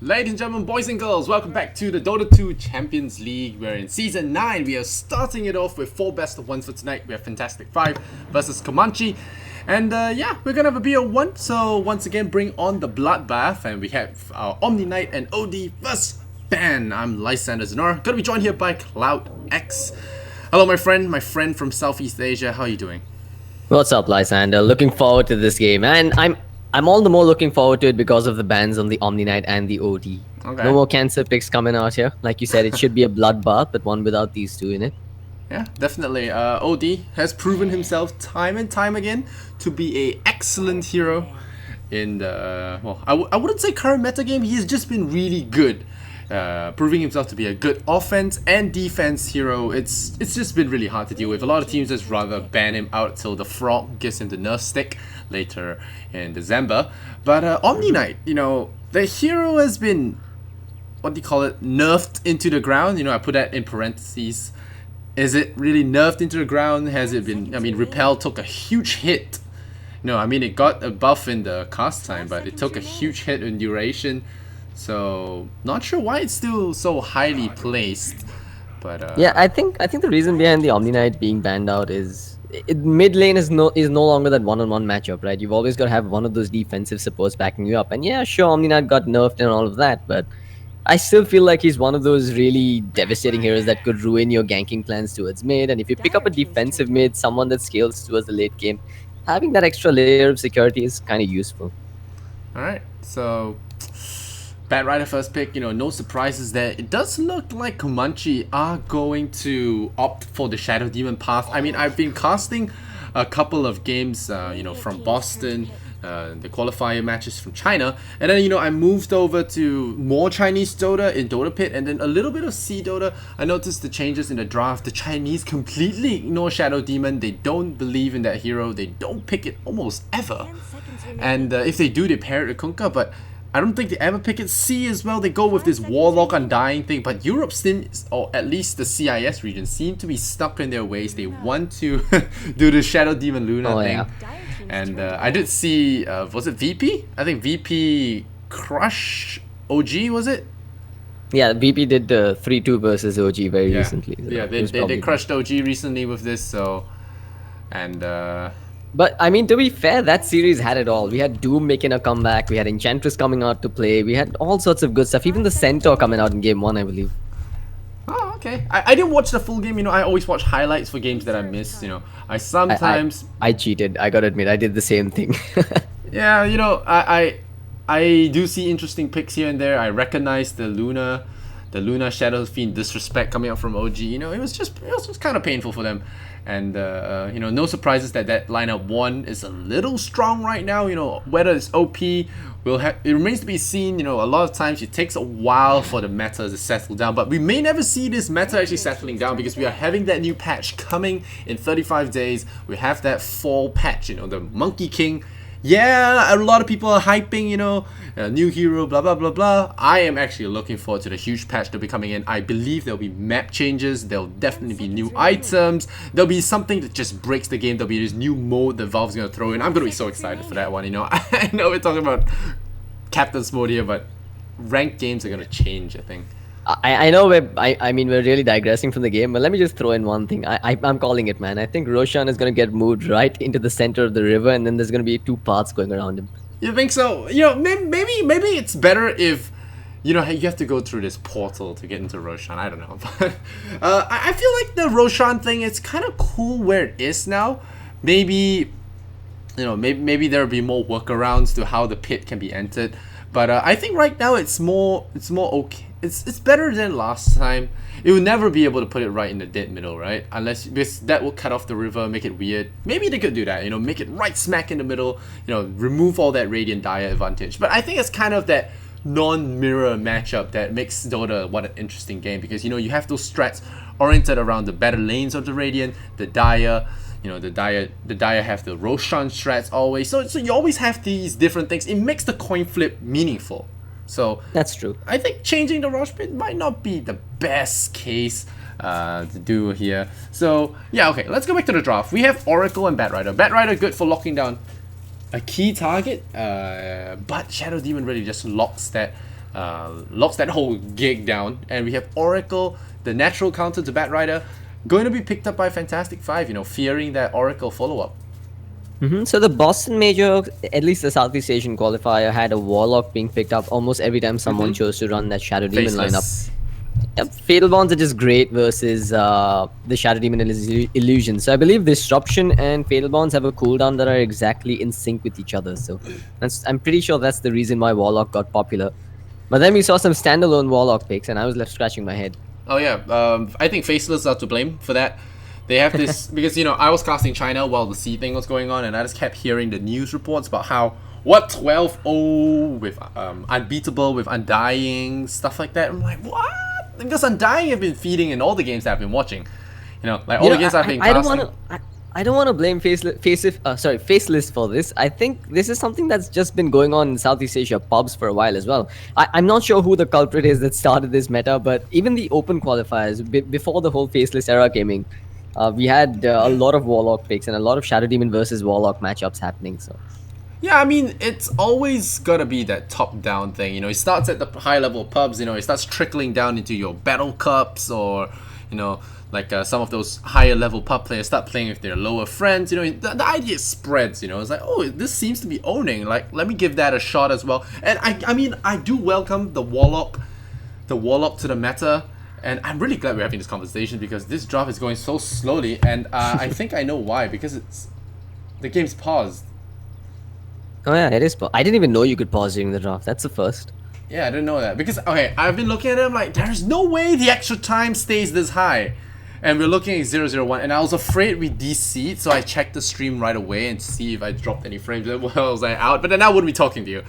Ladies and gentlemen, boys and girls, welcome back to the Dota 2 Champions League. We're in Season 9. We are starting it off with 4 best of 1s for tonight. We have Fantastic 5 versus Comanche. And yeah, we're gonna have a BO1. So once again, bring on the Bloodbath. And we have our Omni Knight and OD vs Ban. I'm Lysander Zenora. Gonna be joined here by Cloud X. Hello my friend from Southeast Asia. How are you doing? What's up, Lysander? Looking forward to this game, and I'm all the more looking forward to it because of the bans on the Omni Knight and the OD. Okay. No more cancer picks coming out here. Like you said, it should be a bloodbath, but one without these two in it. Yeah, definitely. OD has proven himself time and time again to be an excellent hero in the, well, I wouldn't say current meta game. He's just been really good, proving himself to be a good offense and defense hero. It's just been really hard to deal with. A lot of teams just rather ban him out till the frog gives him the nerf stick later in December. But Omni Knight, you know, the hero has been, what do you call it, nerfed into the ground. You know, I put that in parentheses. Is it really nerfed into the ground? Has it been, I mean, Repel took a huge hit. No, I mean, it got a buff in the cast time, but it took a huge hit in duration. So, not sure why it's still so highly placed. But yeah, I think the reason behind the Omni Knight being banned out is mid lane is no longer that one-on-one matchup, right? You've always got to have one of those defensive supports backing you up. And yeah, sure, Omni Knight got nerfed and all of that, but I still feel like he's one of those really devastating heroes that could ruin your ganking plans towards mid. And if you pick up a defensive mid, someone that scales towards the late game, having that extra layer of security is kind of useful. Alright, so Bat Rider first pick, you know, no surprises there. It does look like Comanche are going to opt for the Shadow Demon path. I mean, I've been casting a couple of games, you know, from Boston, the qualifier matches from China, and then, you know, I moved over to more Chinese Dota in Dota Pit, and then a little bit of C Dota. I noticed the changes in the draft. The Chinese completely ignore Shadow Demon. They don't believe in that hero. They don't pick it almost ever. And if they do, they pair it with Kunkka, but I don't think they ever pick it. C as well, they go with this Warlock Undying thing, but Europe seems, or at least the CIS region, seem to be stuck in their ways. They want to do the Shadow Demon Luna thing. Yeah. And I did see, was it VP? I think VP crush OG, was it? Yeah, VP did the 3-2 versus OG very recently. So yeah, they crushed OG recently with this, so, and but I mean, to be fair, that series had it all. We had Doom making a comeback, we had Enchantress coming out to play, we had all sorts of good stuff, even the Centaur coming out in game 1, I believe. Oh, okay. I didn't watch the full game, you know, I always watch highlights for games that I missed, you know. I sometimes... I cheated, I gotta admit, I did the same thing. Yeah, you know, I do see interesting picks here and there. I recognize the Luna Shadow Fiend disrespect coming out from OG. You know, it was just kind of painful for them. And you know, no surprises that lineup 1 is a little strong right now. You know, whether it's OP, it remains to be seen. You know, a lot of times it takes a while for the meta to settle down, but we may never see this meta actually settling down because we are having that new patch coming in 35 days. We have that fall patch, you know, the Monkey King. Yeah, a lot of people are hyping, you know, a new hero, blah, blah, blah, blah. I am actually looking forward to the huge patch that'll be coming in. I believe there'll be map changes. There'll definitely be new items. There'll be something that just breaks the game. There'll be this new mode that Valve's going to throw in. I'm going to be so excited for that one, you know. I know we're talking about Captain's Mode here, but ranked games are going to change, I think. I know I mean we're really digressing from the game, but let me just throw in one thing. I'm calling it, man. I think Roshan is going to get moved right into the center of the river, and then there's going to be 2 paths going around him. You think so? You know, maybe it's better if, you know, you have to go through this portal to get into Roshan. I don't know, but I feel like the Roshan thing, it's kind of cool where it is now. Maybe, you know, maybe there'll be more workarounds to how the pit can be entered. But I think right now it's more okay. It's better than last time. It will never be able to put it right in the dead middle, right? Because that will cut off the river, make it weird. Maybe they could do that, you know, make it right smack in the middle, you know, remove all that Radiant Dire advantage. But I think it's kind of that non-mirror matchup that makes Dota what an interesting game, because, you know, you have those strats oriented around the better lanes of the Radiant, the Dire. You know, the Dire have the Roshan strats always. So you always have these different things. It makes the coin flip meaningful. So that's true. I think changing the Rosh pit might not be the best case to do here. So yeah, okay, let's go back to the draft. We have Oracle and Bat Rider. Bat Rider good for locking down a key target, but Shadow Demon really just locks that locks that whole gig down, and we have Oracle, the natural counter to Batrider, going to be picked up by Fantastic Five, fearing that Oracle follow-up. So the Boston Major, at least the Southeast Asian qualifier, had a Warlock being picked up almost every time someone chose to run that Shadow Demon lineup. Faceless. Yep, Fatal Bonds are just great versus the Shadow Demon Illusion. So I believe Disruption and Fatal Bonds have a cooldown that are exactly in sync with each other. So I'm pretty sure that's the reason why Warlock got popular. But then we saw some standalone Warlock picks, and I was left scratching my head. Oh yeah, I think Faceless are to blame for that. They have this because I was casting China while the C thing was going on, and I just kept hearing the news reports about how 12-0 with unbeatable with Undying, stuff like that. I'm like, what? Because Undying have been feeding in all the games that I've been watching. All the games I've been casting. I don't want to blame Faceless for this. I think this is something that's just been going on in Southeast Asia pubs for a while as well. I'm not sure who the culprit is that started this meta, but even the open qualifiers, before the whole Faceless era came in, we had a lot of Warlock picks and a lot of Shadow Demon versus Warlock matchups happening. So. Yeah, I mean, it's always gotta be that top-down thing. It starts at the high-level pubs. It starts trickling down into your battle cups, or like some of those higher-level pub players start playing with their lower friends. The idea spreads. It's like, oh, this seems to be owning. Like, let me give that a shot as well. And I mean, I do welcome the Warlock to the meta. And I'm really glad we're having this conversation because this draft is going so slowly, and I think I know why. Because the game's paused. Oh yeah, it is. I didn't even know you could pause during the draft. That's the first. Yeah, I didn't know that because I've been looking at it. I'm like, there's no way the extra time stays this high, and we're looking at 001. And I was afraid we de-seed, so I checked the stream right away and see if I dropped any frames. Well, was I out? But then I wouldn't be talking to you.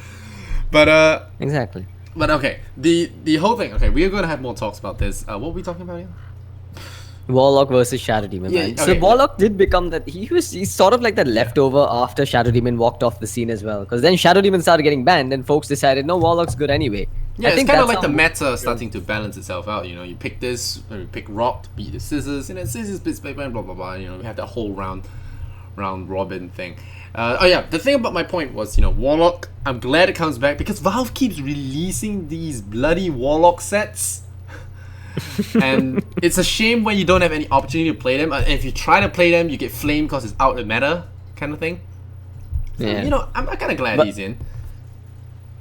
But exactly. But okay, the whole thing. Okay, we are going to have more talks about this. What were we talking about here? Warlock versus Shadow Demon. Yeah, Man. okay, So Warlock did become that. He's sort of like that leftover after Shadow Demon walked off the scene as well. Because then Shadow Demon started getting banned, and folks decided, no, Warlock's good anyway. Yeah, it's kind of like the meta starting to balance itself out. You pick this, or you pick Rock to beat the Scissors, Scissors beats Paper, and blah blah blah. We have that whole round robin thing. The thing about my point was, Warlock, I'm glad it comes back because Valve keeps releasing these bloody Warlock sets. And it's a shame when you don't have any opportunity to play them. And if you try to play them, you get flamed because it's out of meta, kind of thing. So, yeah. I'm kind of glad he's in.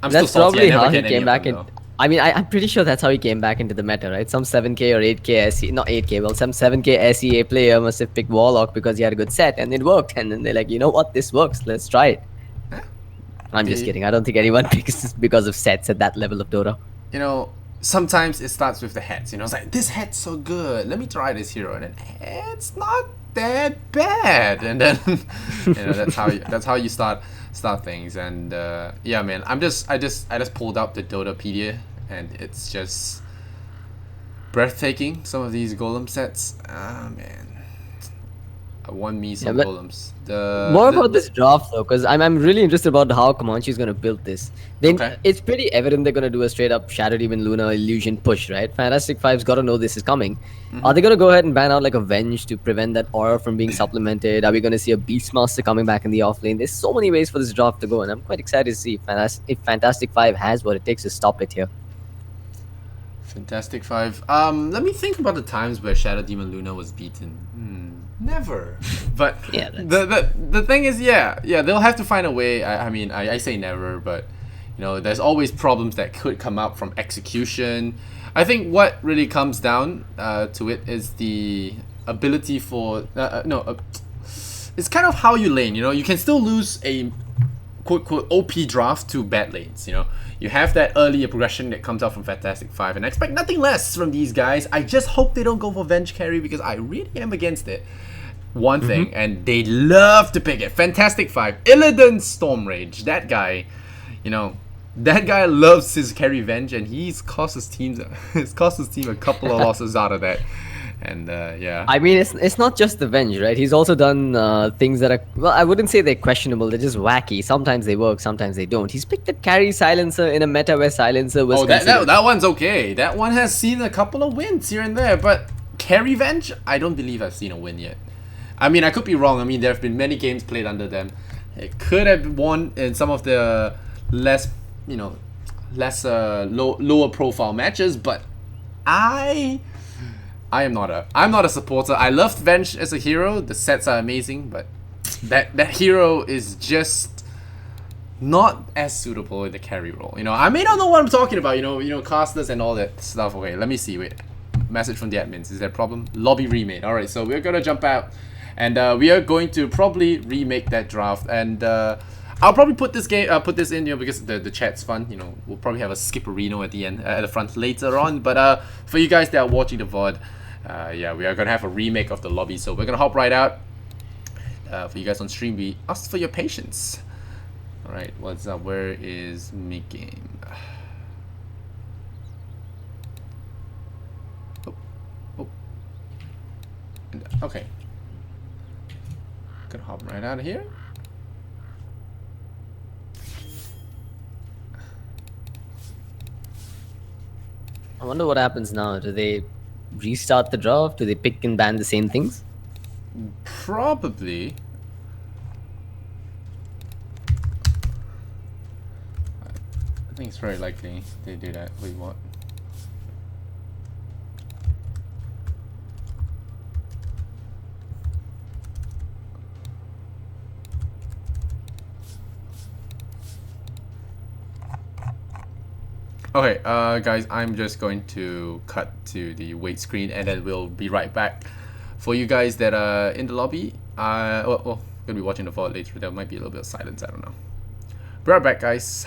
I'm that's still salty. Probably how he came back in. I mean, I'm pretty sure that's how he came back into the meta, right? Some 7k or 8k SE, not 8k, well, some 7k SEA player must have picked Warlock because he had a good set and it worked. And then they're like, you know what, this works, let's try it. Huh? I'm just kidding. I don't think anyone picks this because of sets at that level of Dota. Sometimes it starts with the heads. It's like, this head's so good, let me try this hero, and then it's not that bad. And then that's how you start things. And yeah, man, I just pulled up the Dotapedia, and it's just breathtaking. Some of these golem sets, man. I won me some golems. More about this draft though, because I'm really interested about how Comanche is going to build this. It's pretty evident they're going to do a straight up Shadow Demon Luna Illusion push, right? Fantastic Five's got to know this is coming. Mm-hmm. Are they going to go ahead and ban out like a Venge to prevent that aura from being supplemented? Are we going to see a Beastmaster coming back in the offlane? There's so many ways for this draft to go, and I'm quite excited to see if Fantastic Five has what it takes to stop it here. Fantastic Five. Let me think about the times where Shadow Demon Luna was beaten. Never. But yeah, the thing is, yeah, they'll have to find a way. I say never, but there's always problems that could come up from execution. I think what really comes down to it is the ability for it's kind of how you lane. You can still lose a quote OP draft to bad lanes. You have that earlier progression that comes out from Fantastic Five, and I expect nothing less from these guys. I just hope they don't go for Venge carry because I really am against it. One thing, and they love to pick it. Fantastic Five, Illidan Stormrage, that guy, that guy loves his carry Venge, and he's cost his team a couple of losses out of that. And yeah, I mean, it's not just the Venge, right? He's also done things that are, well, I wouldn't say they're questionable, they're just wacky. Sometimes they work, sometimes they don't. He's picked a carry Silencer in a meta where Silencer was that one's okay. That one has seen a couple of wins here and there, but carry Venge, I don't believe I've seen a win yet. I mean, I could be wrong. I mean, there have been many games played under them. It could have won in some of the less, lower profile matches, but I am not a supporter. I loved Venge as a hero. The sets are amazing, but that hero is just not as suitable in the carry role. You know, I may not know what I'm talking about. You know, casters and all that stuff. Okay, let me see. Wait, message from the admins. Is there a problem? Lobby remade. All right, so we're gonna jump out, and we are going to probably remake that draft. And I'll probably put this in, you know, because the chat's fun. You know, we'll probably have a skipperino at the end, at the front later on. But for you guys that are watching the VOD, yeah, we are gonna have a remake of the lobby. So we're gonna hop right out. For you guys on stream, we ask for your patience. Alright, what's up? Where is mid-game? Okay. Gonna hop right out of here. I wonder what happens now. Do they restart the draft? Do they pick and ban the same things? Probably. I think it's very likely they do that. Wait, what? Okay, guys, I'm just going to cut to the wait screen, and then we'll be right back. For you guys that are in the lobby, well, gonna be watching the VOD later. There might be a little bit of silence. I don't know. Be right back, guys.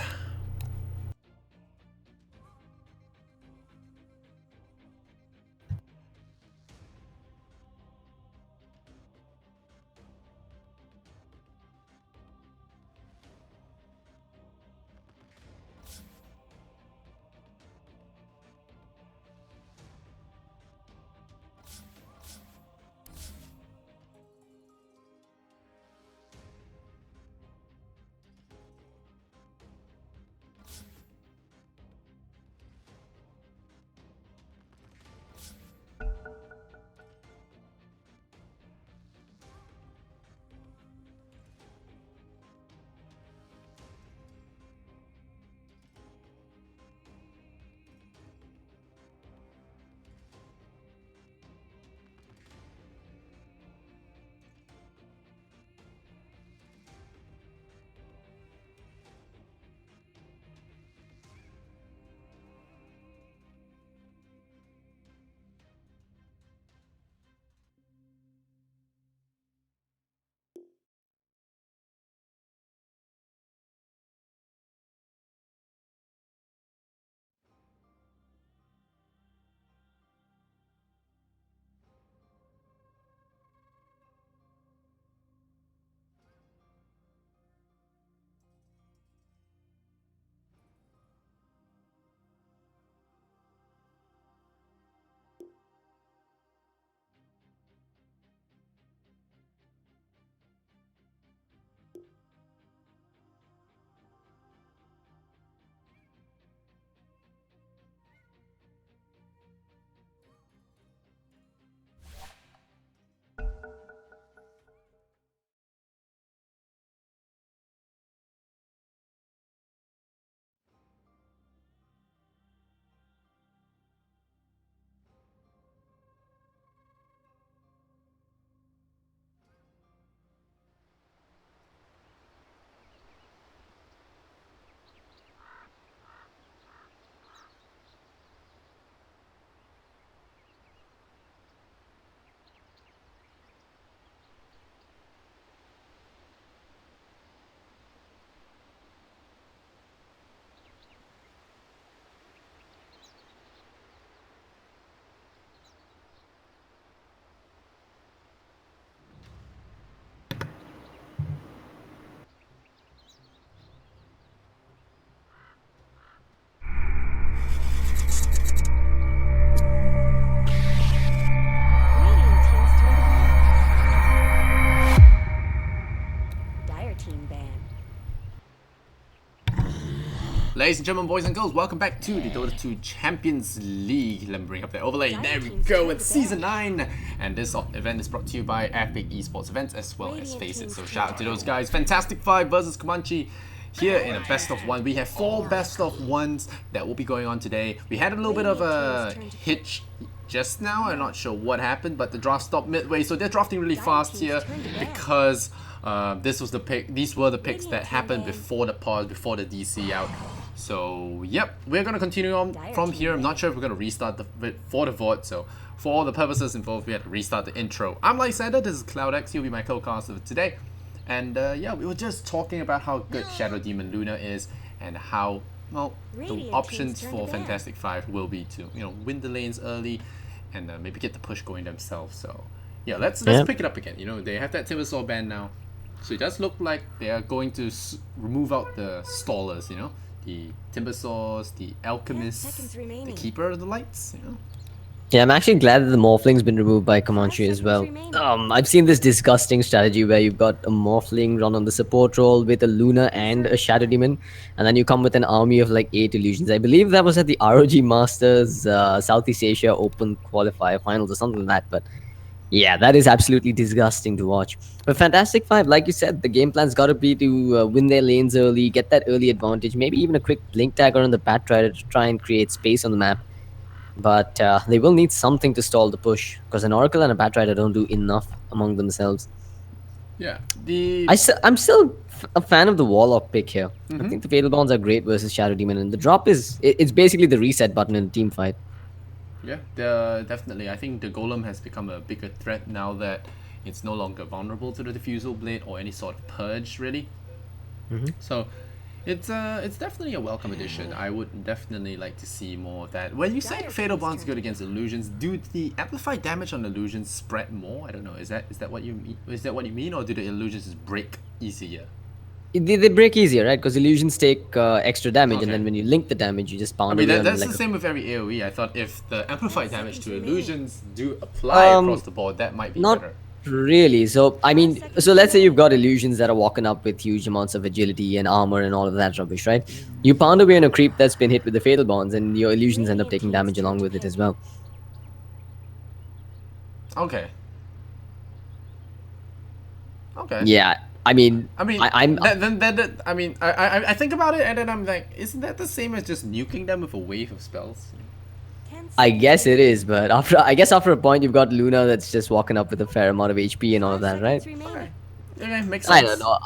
Ladies and gentlemen, boys and girls, welcome back to the Dota 2 Champions League. Let me bring up that overlay. There we go, it's Season 9. And this event is brought to you by Epic Esports Events as well as Face It. So shout out to those guys. Fantastic 5 versus Comanche here in a best of one. We have 4 best of ones that will be going on today. We had a little bit of a hitch just now. I'm not sure what happened, but the draft stopped midway, so they're drafting really fast here because these were the picks that happened before the pause, before the DC out. So yep, we're gonna continue on from here. I'm not sure if we're gonna restart for the VOD, so for all the purposes involved, we had to restart the intro. I'm Lysander, this is CloudX, he'll be my co-caster today. And yeah, we were just talking about how good Shadow Demon Luna is and how, well, the options for Fantastic Five will be to, win the lanes early and maybe get the push going themselves. So yeah, let's pick it up again. They have that Timbersaw ban now, so it does look like they are going to remove out the stallers. The Timbersaws, the Alchemists, the Keeper of the Lights. Yeah, I'm actually glad that the Morphling's been removed by Comanche as well. I've seen this disgusting strategy where you've got a Morphling run on the support role with a Luna and a Shadow Demon, and then you come with an army of like 8 illusions. I believe that was at the ROG Masters Southeast Asia Open Qualifier Finals or something like that, but yeah, that is absolutely disgusting to watch. But Fantastic Five, like you said, the game plan's got to be to win their lanes early, get that early advantage, maybe even a quick blink tagger on the Batrider to try and create space on the map. But they will need something to stall the push, because an Oracle and a Batrider don't do enough among themselves. Yeah, I'm still a fan of the Warlock pick here. I think the Fatal Bonds are great versus Shadow Demon, and the drop it's basically the reset button in a team fight. Yeah, definitely. I think the Golem has become a bigger threat now that it's no longer vulnerable to the Diffusal Blade or any sort of purge, really. So it's definitely a welcome addition. I would definitely like to see more of that. When you say Fatal Bond's good against illusions, do the amplified damage on illusions spread more? I don't know. Is that what you mean? Is that what you mean, or do the illusions just break easier? They break easier, right? Because illusions take extra damage, and then when you link the damage, you just pound. I mean, that's the same with every AoE. I thought if the amplified damage to illusions do apply across the board, that might be better. Really. So I mean, let's say you've got illusions that are walking up with huge amounts of agility and armor and all of that rubbish, right? You pound away on a creep that's been hit with the Fatal Bonds, and your illusions end up taking damage along with it as well. Okay. Yeah. I mean, I think about it, and then I'm like, isn't that the same as just nuking them with a wave of spells? I guess it is, but after a point, you've got Luna that's just walking up with a fair amount of HP and all of that, right? Okay, makes sense. I don't know.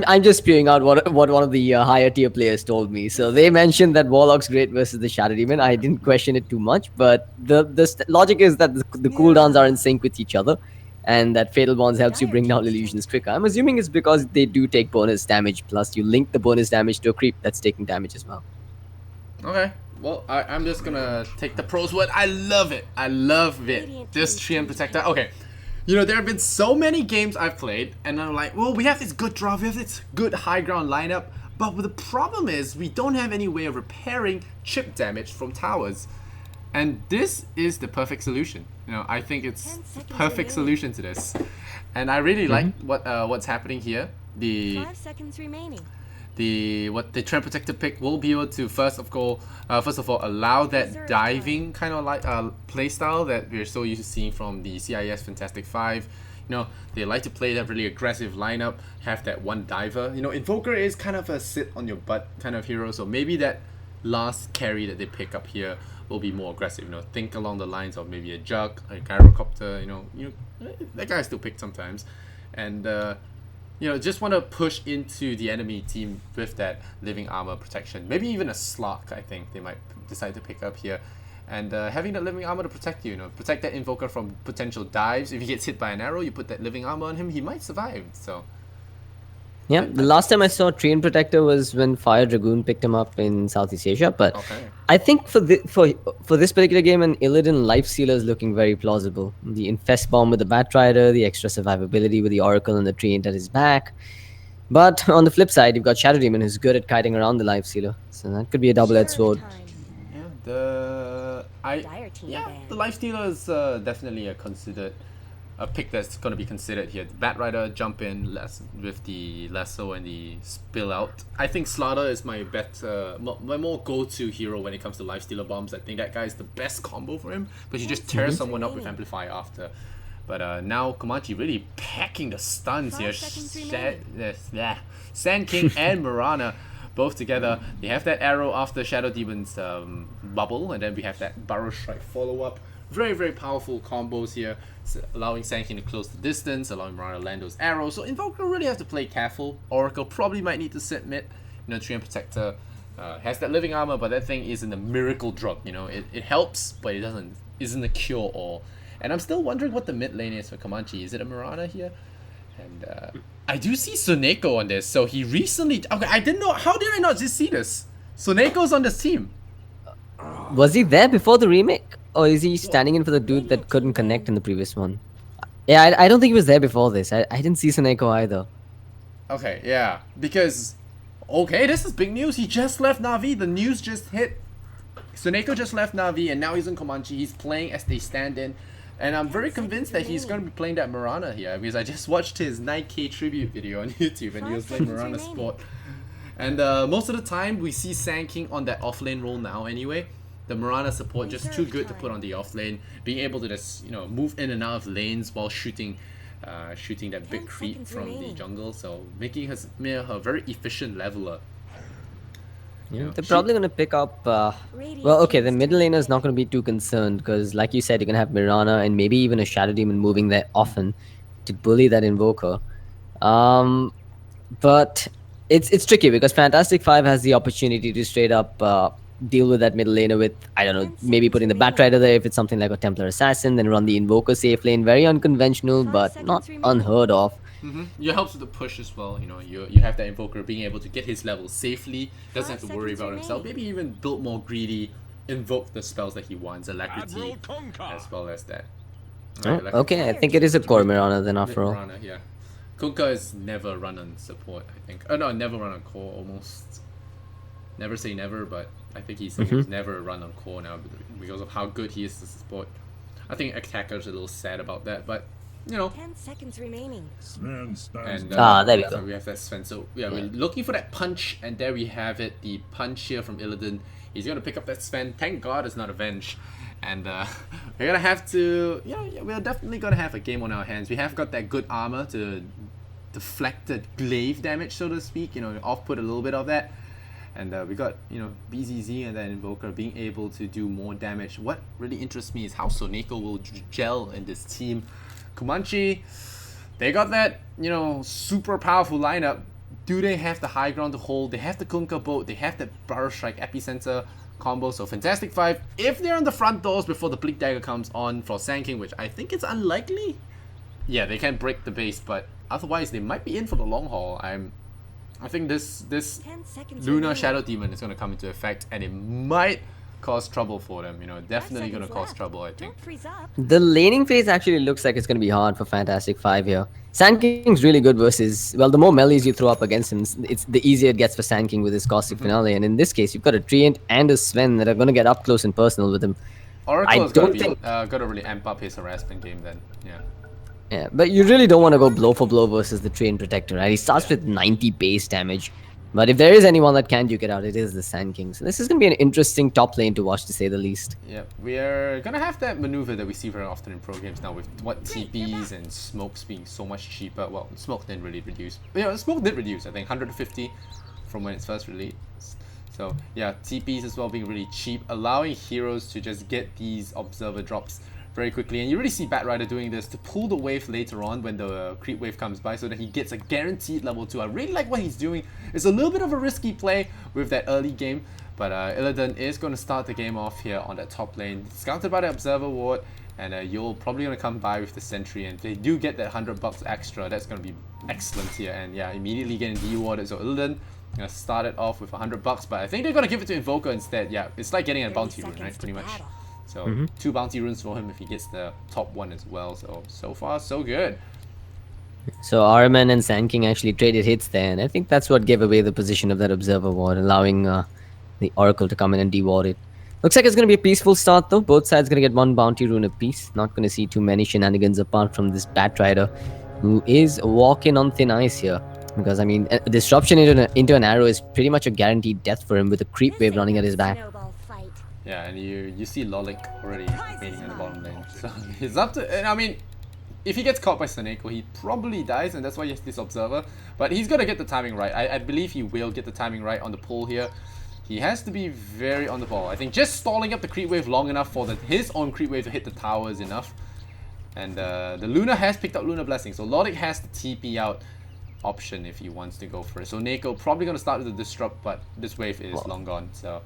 I'm just spewing out what one of the higher tier players told me. So they mentioned that Warlock's great versus the Shadow Demon. I didn't question it too much, but the logic is that the cooldowns are in sync with each other, and that Fatal Bonds helps you bring down illusions quicker. I'm assuming it's because they do take bonus damage, plus you link the bonus damage to a creep that's taking damage as well. Okay. Well, I'm just gonna take the pros word. I love it. I love it. This Treant Protector. Okay. There have been so many games I've played, and I'm like, well, we have this good draft, we have this good high ground lineup, but the problem is we don't have any way of repairing chip damage from towers. And this is the perfect solution. I think it's the perfect solution to this. And I really like what's happening here. 5 seconds remaining. The Treant Protector pick will be able to first of all allow that diving kind of like playstyle that we're so used to seeing from the CIS Fantastic Five. They like to play that really aggressive lineup, have that one diver. Invoker is kind of a sit on your butt kind of hero, so maybe that last carry that they pick up here will be more aggressive. Think along the lines of maybe a Jug, a Gyrocopter. That guy still picked sometimes, and just want to push into the enemy team with that living armor protection. Maybe even a Slark, I think they might decide to pick up here. And having that living armor to protect you, protect that Invoker from potential dives. If he gets hit by an arrow, you put that living armor on him, he might survive. So yeah, the last time I saw Treant Protector was when Fire Dragoon picked him up in Southeast Asia. But I think for this particular game, an Illidan Lifestealer is looking very plausible. The Infest Bomb with the Batrider, the extra survivability with the Oracle and the Treant at his back. But on the flip side, you've got Shadow Demon, who's good at kiting around the Lifestealer. So that could be a double-edged sword. The Lifestealer is definitely a pick that's going to be considered here. The Batrider jump in with the Lasso and the Spill Out. I think Slaughter is my my more go-to hero when it comes to Lifestealer bombs. I think that guy is the best combo for him, but you just tear someone up with Amplify after. But now Comanche really packing the stuns 5 here. seconds remaining. Sand King and Mirana both together. They have that arrow after Shadow Demon's bubble, and then we have that Burrow Strike follow-up. Very, very powerful combos here, allowing Sand King to close the distance, allowing Mirana to land those arrows. So Invoker really have to play careful. Oracle probably might need to sit mid. You know, Treant Protector has that living armor, but that thing isn't a miracle drug. You know, it helps, but it isn't a cure-all. And I'm still wondering what the mid lane is for Comanche. Is it a Mirana here? And I do see Soneko on this. So he recently... Okay, I didn't know... How did I not just see this? Soneko's on this team. Was he there before the remake? Or is he standing in for the dude that couldn't connect in the previous one? Yeah, I don't think he was there before this. I didn't see Soneko either. Okay, yeah. Because... Okay, this is big news. He just left Na'Vi. The news just hit. Soneko just left Na'Vi and now he's in Comanche. He's playing as they stand in. And I'm very convinced that he's going to be playing that Mirana here, because I just watched his 9K tribute video on YouTube and he was playing Mirana Sport. And most of the time we see Sand King on that offlane role now anyway. The Mirana support just too good to put on the offlane, being able to just, you know, move in and out of lanes while shooting that big creep from the jungle, so making her a very efficient leveler. Yeah, they're probably going to pick up... well, okay, the middle laner is not going to be too concerned because, like you said, you're going to have Mirana and maybe even a Shadow Demon moving there often to bully that Invoker. But it's tricky because Fantastic 5 has the opportunity to straight up deal with that middle laner with, I don't know, maybe putting the Batrider there if it's something like a Templar Assassin, then run the Invoker safe lane. Very unconventional, but not unheard of. It helps with the push as well. You know, you have that Invoker being able to get his level safely, doesn't have to worry about himself. Maybe even build more greedy, invoke the spells that he wants, Alacrity, as well as that. Right, okay, I think it is a core Mirana then after all. Mirana, yeah. Kunkka is never run on support, I think. Oh no, never run on core almost. Never say never, but I think he's never run on core now because of how good he is to support. I think Attacker's a little sad about that, but you know. 10 seconds remaining. And there we go. So we have that Sven. So yeah, we're looking for that punch, and there we have it. The punch here from Illidan. He's gonna pick up that Sven. Thank God it's not Avenge. And we're gonna have to, we're definitely gonna have a game on our hands. We have got that good armor to deflect the glaive damage, so to speak. You know, off-put a little bit of that. And we got, BZZ and then Invoker being able to do more damage. What really interests me is how Soneko will gel in this team. Comanche, they got that, super powerful lineup. Do they have the high ground to hold? They have the Kunkka boat. They have the Burrow Strike Epicenter combo. So Fantastic 5, if they're on the front doors before the Bleak Dagger comes on for Sand King, which I think is unlikely. Yeah, they can break the base, but otherwise they might be in for the long haul. I think this Lunar Shadow Demon is going to come into effect, and it might cause trouble for them. Definitely going to cause trouble, I think. The laning phase actually looks like it's going to be hard for Fantastic 5 here. Sand King's really good versus, well, the more melees you throw up against him, it's the easier it gets for Sand King with his Caustic Finale. And in this case, you've got a Treant and a Sven that are going to get up close and personal with him. Oracle's got to really amp up his harassment game then, yeah. Yeah, but you really don't want to go blow for blow versus the Treant Protector, right? He starts with 90 base damage. But if there is anyone that can duke it out, it is the Sand King. So this is going to be an interesting top lane to watch, to say the least. Yeah, we are going to have that maneuver that we see very often in pro games now with TPs and smokes being so much cheaper. Well, smoke didn't really reduce. But, smoke did reduce, I think, 150 from when it's first released. So yeah, TPs as well being really cheap, allowing heroes to just get these observer drops very quickly. And you really see Batrider doing this to pull the wave later on when the creep wave comes by so that he gets a guaranteed level 2. I really like what he's doing. It's a little bit of a risky play with that early game, but Illidan is going to start the game off here on that top lane. Scouted by the Observer Ward, and you're probably going to come by with the Sentry, and if they do get that $100 extra, that's going to be excellent here. And yeah, immediately getting de-warded. So Illidan going to start it off with $100, but I think they're going to give it to Invoker instead. Yeah, it's like getting a bounty rune, right? Pretty much. So 2 bounty runes for him if he gets the top one as well. So far, so good. So Araman and Sand King actually traded hits there, and I think that's what gave away the position of that Observer Ward, allowing the Oracle to come in and de-ward it. Looks like it's going to be a peaceful start though. Both sides going to get 1 bounty rune apiece. Not going to see too many shenanigans apart from this Batrider, who is walking on thin ice here. Because, I mean, a disruption into an arrow is pretty much a guaranteed death for him with a creep wave running at his back. Yeah, and you see Lolik already waiting in the bottom lane. So it's up to, and I mean, if he gets caught by Soneko, he probably dies, and that's why he has this Observer. But he's gonna get the timing right. I believe he will get the timing right on the pull here. He has to be very on the ball. I think just stalling up the creep wave long enough for his own creep wave to hit the tower is enough. And the Luna has picked up Luna Blessing, so Logic has the TP out option if he wants to go for it. So Neko probably gonna start with the Disrupt, but this wave is long gone. So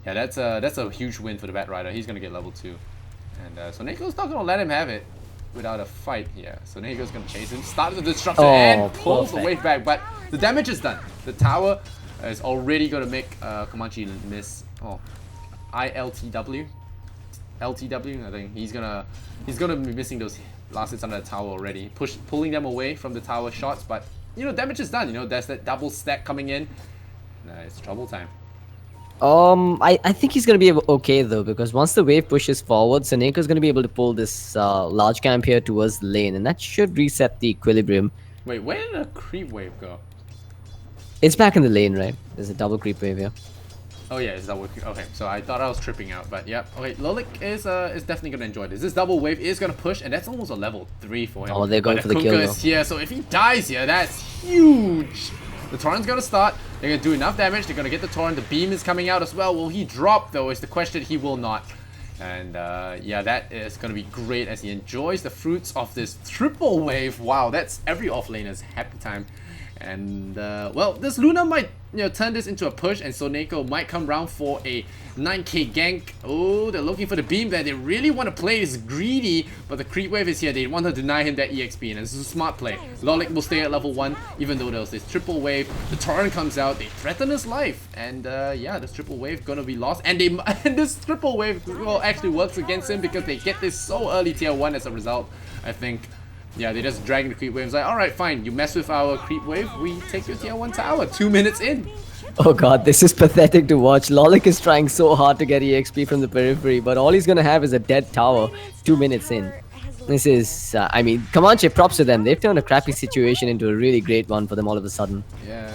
yeah, that's a huge win for the Bat Rider. He's gonna get level 2. And so Neko's not gonna let him have it without a fight here. So Neko's gonna chase him, start with the Disruptor and pulls the wave back, but the damage is done. The tower is already gonna make Comanche miss. Oh, ILTW. LTW, I think he's gonna be missing those last hits under the tower already, pulling them away from the tower shots. But you know, damage is done. You know, there's that double stack coming in. It's trouble time. I think he's gonna be okay though, because once the wave pushes forward, Soneko's gonna be able to pull this large camp here towards the lane, and that should reset the equilibrium. Wait, where did the creep wave go? It's back in the lane, right? There's a double creep wave here. Oh yeah, it's double. Okay, so I thought I was tripping out, but yeah. Okay, Lolik is definitely gonna enjoy this. This double wave is gonna push, and that's almost a level 3 for him. Oh, they're going but for the kill though. is here, so if he dies here, that's huge. The Torrent's gonna start. They're gonna do enough damage. They're gonna get the Torrent. The beam is coming out as well. Will he drop though? Is the question. He will not. And yeah, that is gonna be great as he enjoys the fruits of this triple wave. Wow, that's every offlaner's happy time. And well, this Luna might, you know, turn this into a push, and Soneko might come round for a 9k gank. Oh, they're looking for the beam there. They really want to play this greedy, but the creep wave is here. They want to deny him that EXP, and this is a smart play. Lolik will stay at level 1, even though there's this triple wave. The Torrent comes out. They threaten his life, and yeah, this triple wave gonna be lost. And this triple wave well actually works against him because they get this so early tier 1 as a result. I think. Yeah, they just drag the creep wave. It's like, alright, fine, you mess with our creep wave, we take your tier 1 tower. 2 minutes in. Oh god, this is pathetic to watch. Lolik is trying so hard to get EXP from the periphery, but all he's gonna have is a dead tower 2 minutes in. This is, I mean, Comanche, props to them. They've turned a crappy situation into a really great one for them all of a sudden. Yeah,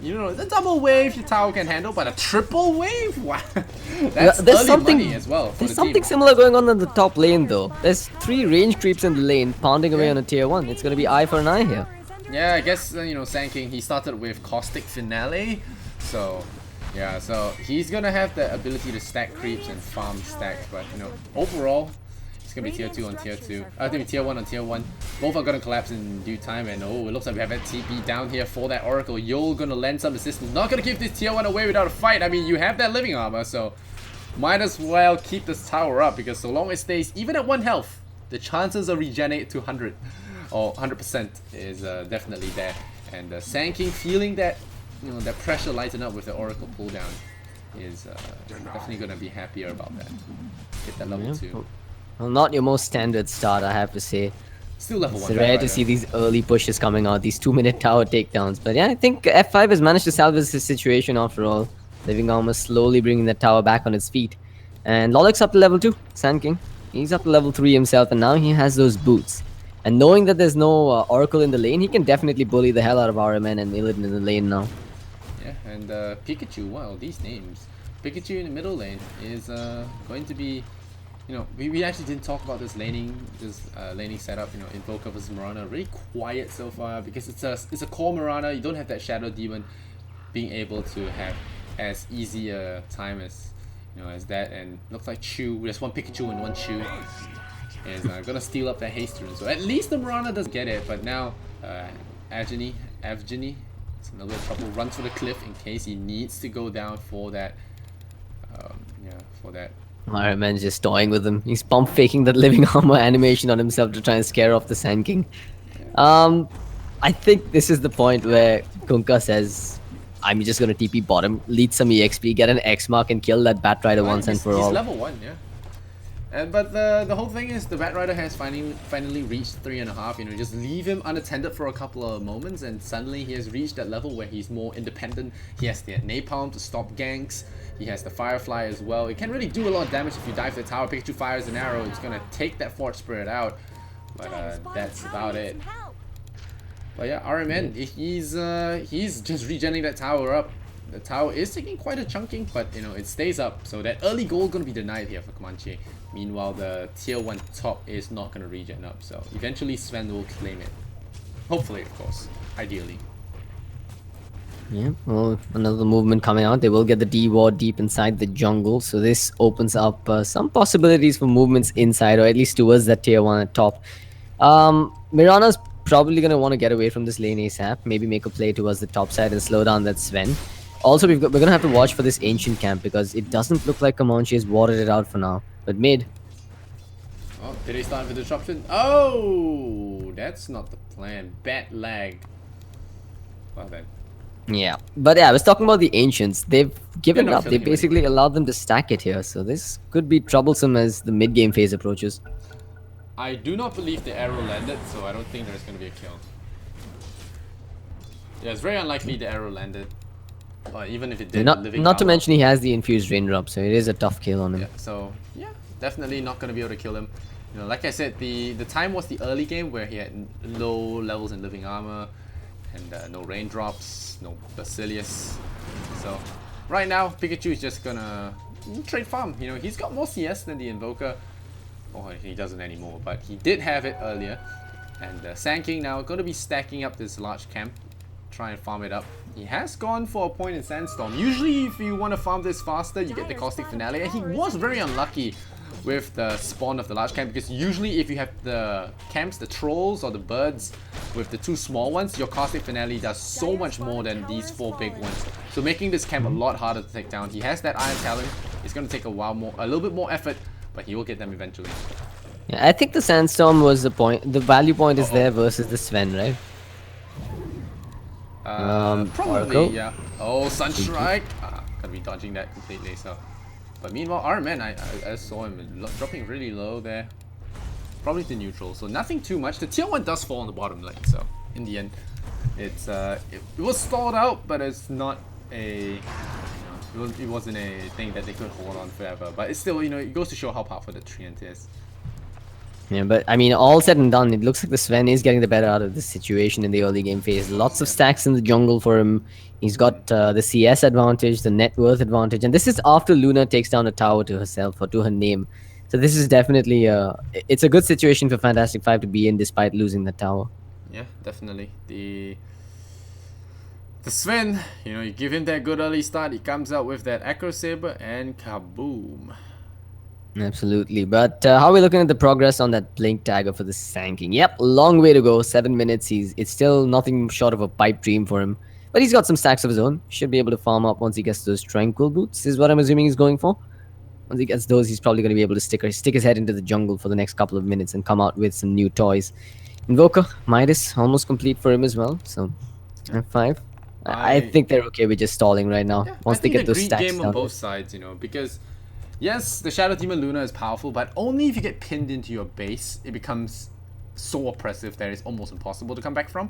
you know, the double wave your tower can handle, but a triple wave? Wow. That's there's early something, money as well. There's something similar going on in the top lane though. There's 3 range creeps in the lane, pounding away on a tier 1. It's gonna be eye for an eye here. Yeah, I guess, you know, Sand King, he started with Caustic Finale, so yeah, so he's gonna have the ability to stack creeps and farm stacks, but you know, overall, it's gonna be tier 2 on tier 2. I think tier 1 on tier 1. Both are gonna collapse in due time, and oh, it looks like we have that TP down here for that Oracle. You're gonna lend some assistance. Not gonna give this tier 1 away without a fight. I mean, you have that living armor, so might as well keep this tower up, because so long as it stays even at 1 health, the chances of regenerate to 100 or 100% is definitely there. And Sand King feeling that, you know, that pressure lighten up with the Oracle pulldown is definitely gonna be happier about that. Get that level 2. Well, not your most standard start, I have to say. Still level 1. It's rare to see these early pushes coming out, these 2-minute tower takedowns. But yeah, I think F5 has managed to salvage this situation after all. Living Armor slowly bringing the tower back on its feet. And Lolik's up to level 2, Sand King. He's up to level 3 himself, and now he has those boots. And knowing that there's no Oracle in the lane, he can definitely bully the hell out of RMN and Illidan in the lane now. Yeah, and Pikachu, wow, these names. Pikachu in the middle lane is going to be, you know, we actually didn't talk about this laning setup. You know, Invoker versus Mirana, really quiet so far because it's a core Mirana. You don't have that Shadow Demon being able to have as easy a time as, you know, as that. And looks like Chew, there's one Pikachu and one Chew, is gonna steal up that haste rune. So at least the Mirana doesn't get it. But now Avgeni, it's in a little trouble. Runs for the cliff in case he needs to go down for that. Yeah, for that. RMN's just toying with him. He's pump faking that living armor animation on himself to try and scare off the Sand King. I think this is the point where Kunkka says, I'm just gonna TP bottom, lead some EXP, get an X mark, and kill that Bat Rider once and for all. He's level 1, yeah. But the whole thing is the Bat Rider has finally reached 3.5. You know, just leave him unattended for a couple of moments, and suddenly he has reached that level where he's more independent. He has the Napalm to stop ganks. He has the Firefly as well. It can really do a lot of damage if you dive the tower. Pikachu fires an arrow. It's gonna take that Forge Spirit out. But that's about it. But yeah, RMN, he's just regenerating that tower up. The tower is taking quite a chunking, but you know, it stays up. So that early goal gonna be denied here for Comanche. Meanwhile, the tier 1 top is not gonna regen up. So eventually Sven will claim it. Hopefully, of course. Ideally. Yeah, well, another movement coming out. They will get the D ward deep inside the jungle, so this opens up some possibilities for movements inside, or at least towards that tier 1 at top. Mirana's probably going to want to get away from this lane ASAP, maybe make a play towards the top side and slow down that Sven. Also, we're going to have to watch for this ancient camp, because it doesn't look like Comanche has watered it out for now. But mid. Oh, did he start with the disruption? Oh, that's not the plan. Bad lag. Well then. Yeah, but yeah, I was talking about the ancients. They've given They're not up. They killing him basically anyway. allowed them to stack it here, so this could be troublesome as the mid-game phase approaches. I do not believe the arrow landed, so I don't think there's going to be a kill. Yeah, it's very unlikely the arrow landed. Or even if it did, Not living not to armor. mention he has the infused raindrop, so it is a tough kill on him. Yeah, so yeah, definitely not going to be able to kill him. You know, like I said, the time was the early game where he had low levels in living armor and no raindrops, no Basilius. So right now, Pikachu is just gonna trade farm. You know, he's got more CS than the Invoker. Oh, he doesn't anymore, but he did have it earlier. And Sand King now going to be stacking up this large camp, try and farm it up. He has gone for a point in Sandstorm. Usually if you want to farm this faster, you get the Caustic Finale. And he was very unlucky with the spawn of the large camp, because usually if you have the camps, the trolls or the birds with the 2 small ones, your Caustic Finale does so much more than these 4 big ones. So making this camp a lot harder to take down. He has that Iron Talon. It's going to take a little bit more effort, but he will get them eventually. Yeah, I think the Sandstorm was the point. The value point is there versus the Sven, right? Probably, Oracle? yeah. Oh, Sunstrike! Gotta be dodging that completely, so. But meanwhile, Iron Man, I saw him dropping really low there. Probably to neutral, so nothing too much. The tier 1 does fall on the bottom lane, so in the end, it's it was stalled out, but it's not a, it wasn't a thing that they could hold on forever. But it's still, you know, it goes to show how powerful the Treant is. Yeah, but I mean, all said and done, it looks like the Sven is getting the better out of this situation in the early game phase. Lots of stacks in the jungle for him. He's got the CS advantage, the net worth advantage, and this is after Luna takes down a tower to herself or to her name. So this is definitely it's a good situation for Fantastic Five to be in, despite losing the tower. Yeah, definitely. The Sven, you know, you give him that good early start, he comes out with that Acro Saber and kaboom. Absolutely. But how are we looking at the progress on that Blink Dagger for the Sand King? Yep, long way to go. 7 minutes. It's still nothing short of a pipe dream for him. But he's got some stacks of his own. Should be able to farm up once he gets those Tranquil Boots, is what I'm assuming he's going for. Once he gets those, he's probably going to be able to stick his head into the jungle for the next couple of minutes and come out with some new toys. Invoker, Midas, almost complete for him as well. So, F5. I think they're okay with just stalling right now. Yeah, Once I they think get the those greed stacks game on down. both sides, you know, because yes, the Shadow Demon Luna is powerful, but only if you get pinned into your base, it becomes so oppressive that it's almost impossible to come back from.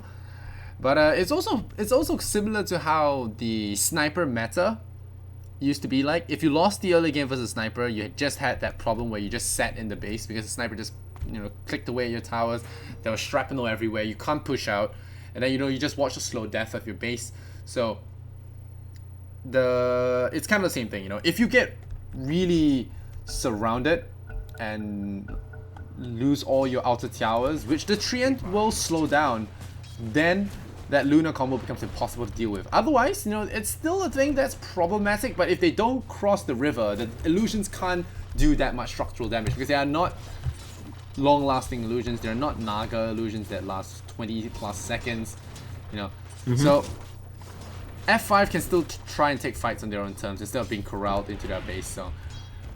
But it's also similar to how the sniper meta used to be like. If you lost the early game versus sniper, you had just had that problem where you just sat in the base because the sniper just, you know, clicked away at your towers. There was shrapnel everywhere. You can't push out, and then, you know, you just watch the slow death of your base. So it's kind of the same thing, you know. If you get really surrounded and lose all your outer towers, which the Treant will slow down, then that Luna combo becomes impossible to deal with. Otherwise, you know, it's still a thing that's problematic, but if they don't cross the river, the illusions can't do that much structural damage because they are not long-lasting illusions. They're not Naga illusions that last 20 plus seconds, you know. So F5 can still try and take fights on their own terms instead of being corralled into their base. So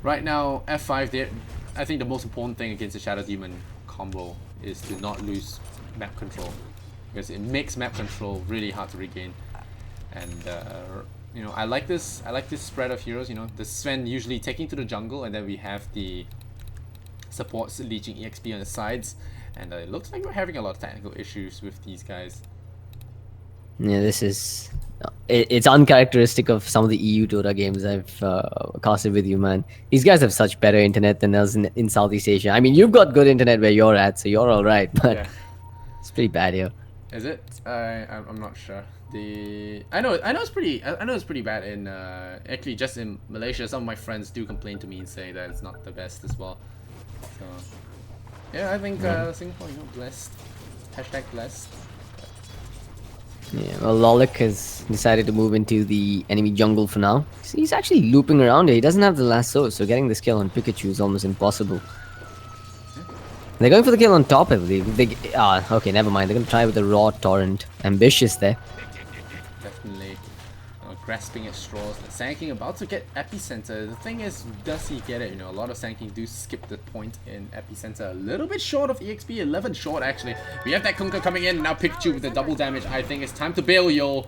right now, F5, I think the most important thing against the Shadow Demon combo is to not lose map control, because it makes map control really hard to regain. And you know, I like this spread of heroes. You know, the Sven usually taking to the jungle, and then we have the supports leeching EXP on the sides. And it looks like we're having a lot of technical issues with these guys. Yeah, this is... It's uncharacteristic of some of the EU Dota games I've casted with you, man. These guys have such better internet than us in Southeast Asia. I mean, you've got good internet where you're at, so you're alright, but Yeah. it's pretty bad here. Is it? I'm not sure. I know it's pretty bad in actually just in Malaysia. Some of my friends do complain to me and say that it's not the best as well. So yeah, I think Singapore, you know, blessed. Hashtag blessed. Yeah, well, Lolik has decided to move into the enemy jungle for now. He's actually looping around here. He doesn't have the lasso, so getting this kill on Pikachu is almost impossible. They're going for the kill on top, I believe. Okay, never mind. They're going to try with the raw torrent. Ambitious there. Definitely grasping at straws. Sanking about to get epicenter. The thing is, does he get it? You know, a lot of Sanking do skip the point in epicenter. A little bit short of EXP, 11 short actually. We have that Kunkka coming in. Now Pikachu with the double damage. I think it's time to bail Yol.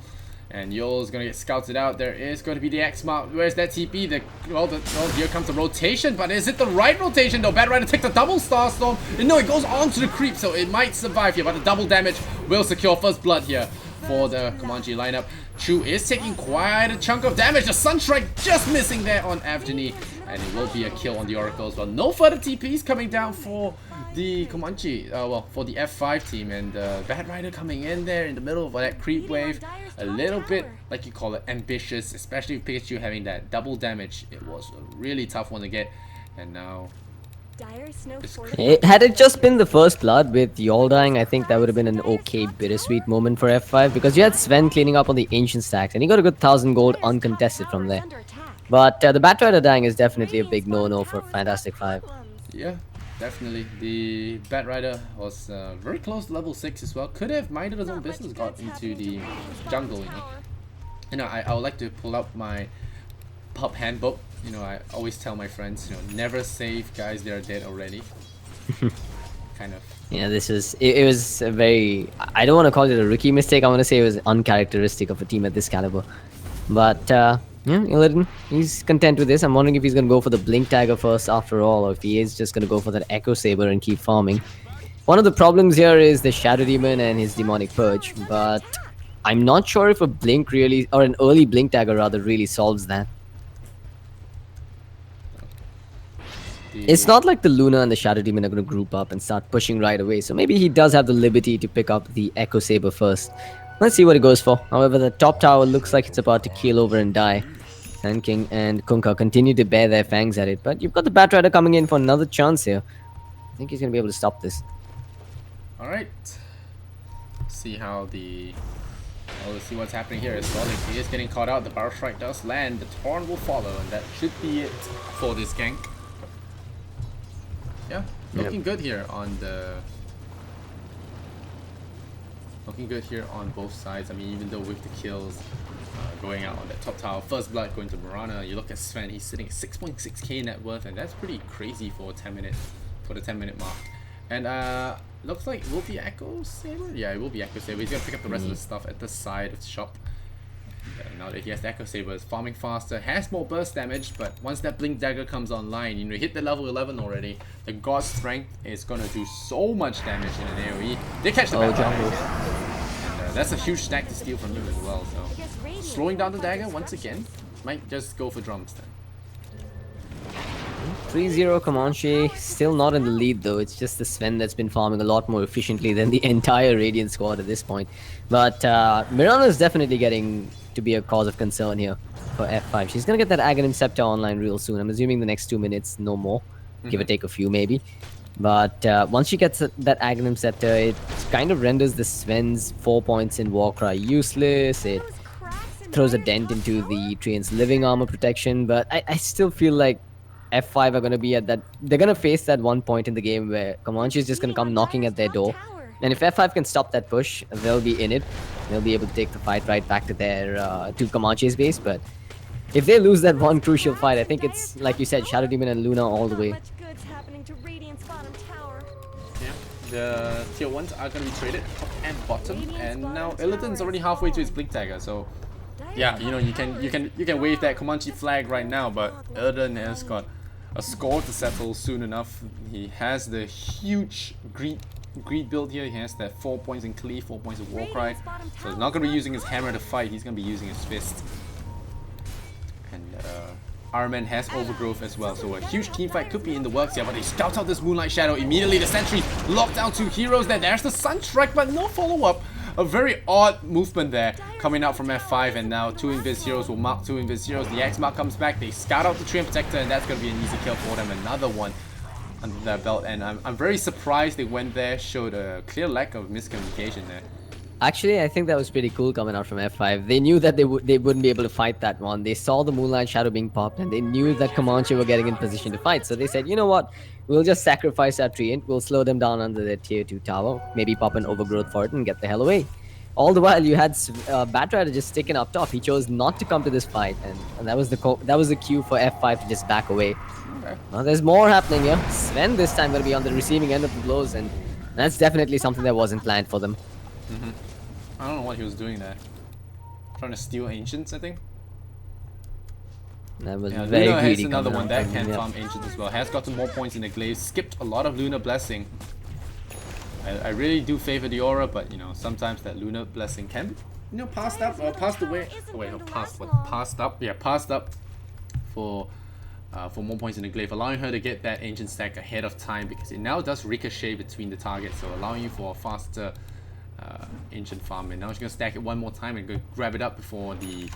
And Yol's gonna get scouted out. There is going to be the X mark. Where's that TP? Well, here comes the rotation, but is it the right rotation though? Bad Rider takes the double Star Storm. And no, it goes on to the creep, so it might survive here, but the double damage will secure first blood here for the Comanche lineup. Chu is taking quite a chunk of damage. The Sunstrike just missing there on Avgeny, and it will be a kill on the Oracle as well. No further TPs coming down for the Comanche, well, for the F5 team, and Bad Rider coming in there in the middle of that creep wave. A little bit, like you call it, ambitious, especially with Pikachu having that double damage. It was a really tough one to get, and now had it just been the first blood with Yol dying, I think that would have been an okay bittersweet moment for F5, because you had Sven cleaning up on the ancient stacks and he got a good 1000 gold uncontested from there. But the Bat Rider dying is definitely a big no-no for Fantastic 5. Yeah, definitely. The Bat Rider was very close to level 6 as well. Could have minded his own business, got into the jungle, you know. You know, I would like to pull out my pub handbook. You know, I always tell my friends, you know, never save guys that are dead already. Kind of. Yeah, this is it was a very, I don't want to call it a rookie mistake. I want to say it was uncharacteristic of a team at this caliber. But yeah, Illidan, he's content with this. I'm wondering if he's gonna go for the Blink Dagger first after all, or if he is just gonna go for that Echo Saber and keep farming. One of the problems here is the Shadow Demon and his Demonic Purge, but I'm not sure if a Blink really, or an early Blink Dagger rather, really solves that. It's not like the Luna and the Shadow Demon are going to group up and start pushing right away, so maybe he does have the liberty to pick up the Echo Saber first. Let's see what he goes for. However, the top tower looks like it's about to keel over and die. Sand King and Kunkka continue to bear their fangs at it, but you've got the Bat Rider coming in for another chance here. I think he's going to be able to stop this. Alright. See how the... Well, let's see what's happening here as well. He is getting caught out. The Barrel Strike does land. The Torrent will follow, and that should be it for this gank. Yeah, looking good here on the... Looking good here on both sides. I mean, even though with the kills going out on that top tower, first blood going to Mirana. You look at Sven, he's sitting at 6.6k net worth, and that's pretty crazy for a 10-minute, for the 10-minute mark. And looks like it will be Echo Saber. Yeah, it will be Echo Saber. He's gonna pick up the rest of the stuff at the side of the shop. Now that he has the Echo Saber, is farming faster, has more burst damage, but once that Blink Dagger comes online, you know, hit the level 11 already, the God Strength is gonna do so much damage in an AoE. They catch the Bat Rider, and that's a huge stack to steal from him as well, so slowing down the dagger once again, might just go for drums then. 3-0 Comanche, still not in the lead though. It's just the Sven that's been farming a lot more efficiently than the entire Radiant squad at this point. But Mirana is definitely getting to be a cause of concern here for F5. She's gonna get that Aghanim Scepter online real soon. I'm assuming the next 2 minutes, no more. Give or take a few maybe. But once she gets that Aghanim Scepter, it kind of renders the Sven's 4 points in Warcry useless. It throws a dent into the Treant's living armor protection, but I still feel like F5 are going to be at that, they're going to face that one point in the game where Comanche is just going to come knocking at their door. And if F5 can stop that push, they'll be in it. They'll be able to take the fight right back to their, to Comanche's base. But if they lose that one crucial fight, I think it's, like you said, Shadow Demon and Luna all the way. Yeah, the tier 1s are going to be traded top and bottom. And now Illidan's already halfway to his Blink Dagger, so... Yeah, you know, you can wave that Comanche flag right now, but Illidan has got a score to settle soon enough. He has the huge greed build here. He has that 4 points in Cleave, 4 points in Warcry. So he's not going to be using his hammer to fight, he's going to be using his fist. And Arman has Overgrowth as well, so a huge team fight could be in the works here, but he scouts out this Moonlight Shadow. Immediately the sentry locked down 2 heroes there. There's the Sunstrike, but no follow-up. A very odd movement there coming out from F5, and now 2 Invis Heroes will mark 2 Invis Heroes. The X mark comes back, they scout out the Treant Protector, and that's going to be an easy kill for them. Another one under their belt, and I'm very surprised they went there, showed a clear lack of miscommunication there. Actually, I think that was pretty cool coming out from F5. They knew that they wouldn't be able to fight that one. They saw the Moonlight Shadow being popped, and they knew that Comanche were getting in position to fight. So they said, you know what? We'll just sacrifice our Treant. We'll slow them down under their tier 2 tower. Maybe pop an Overgrowth for it and get the hell away. All the while, you had Batrider just sticking up top. He chose not to come to this fight, and that was the cue for F5 to just back away. Okay. Now there's more happening here. Sven this time going to be on the receiving end of the blows, and that's definitely something that wasn't planned for them. I don't know what he was doing there. Trying to steal Ancients, I think. That was Yeah, very Luna has greedy. another coming one out that from can him, farm Ancients as well. Has gotten more points in the glaive. Skipped a lot of Lunar Blessing. I really do favor the aura, but you know, sometimes that Lunar Blessing can, you know, passed up or passed away. Oh, wait, no, passed what? Passed up. Yeah, passed up for more points in the glaive, allowing her to get that ancient stack ahead of time, because it now does ricochet between the targets, so allowing you for a faster ancient farm. And now she's gonna stack it one more time and go grab it up before the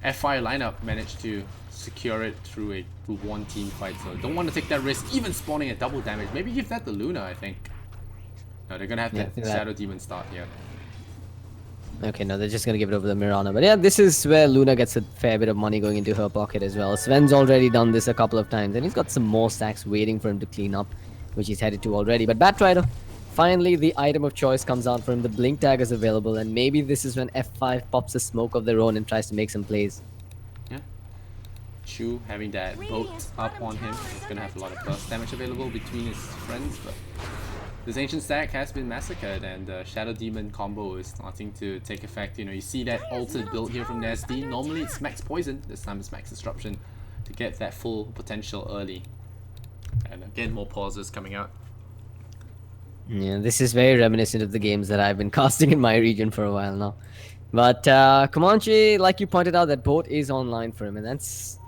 F5 lineup managed to secure it through one team fight. So don't want to take that risk, even spawning a double damage. Maybe give that to Luna, I think. No, they're gonna have Yeah, I that think Shadow Demon start here. Okay, no, they're just gonna give it over to Mirana. But yeah, this is where Luna gets a fair bit of money going into her pocket as well. Sven's already done this a couple of times, and he's got some more stacks waiting for him to clean up, which he's headed to already. But Batrider, finally the item of choice comes out for him. The Blink Tag is available, and maybe this is when F5 pops a smoke of their own and tries to make some plays. Yeah. Chu having that boat up on him. He's gonna have a lot of burst damage available between his friends, but this ancient stack has been massacred, and Shadow Demon combo is starting to take effect. You know, you see that altered build here from Nasty. Normally it's max poison, this time it's max disruption to get that full potential early. And again, more pauses coming out. Yeah, this is very reminiscent of the games that I've been casting in my region for a while now. But Comanche, like you pointed out, that boat is online for him, and that's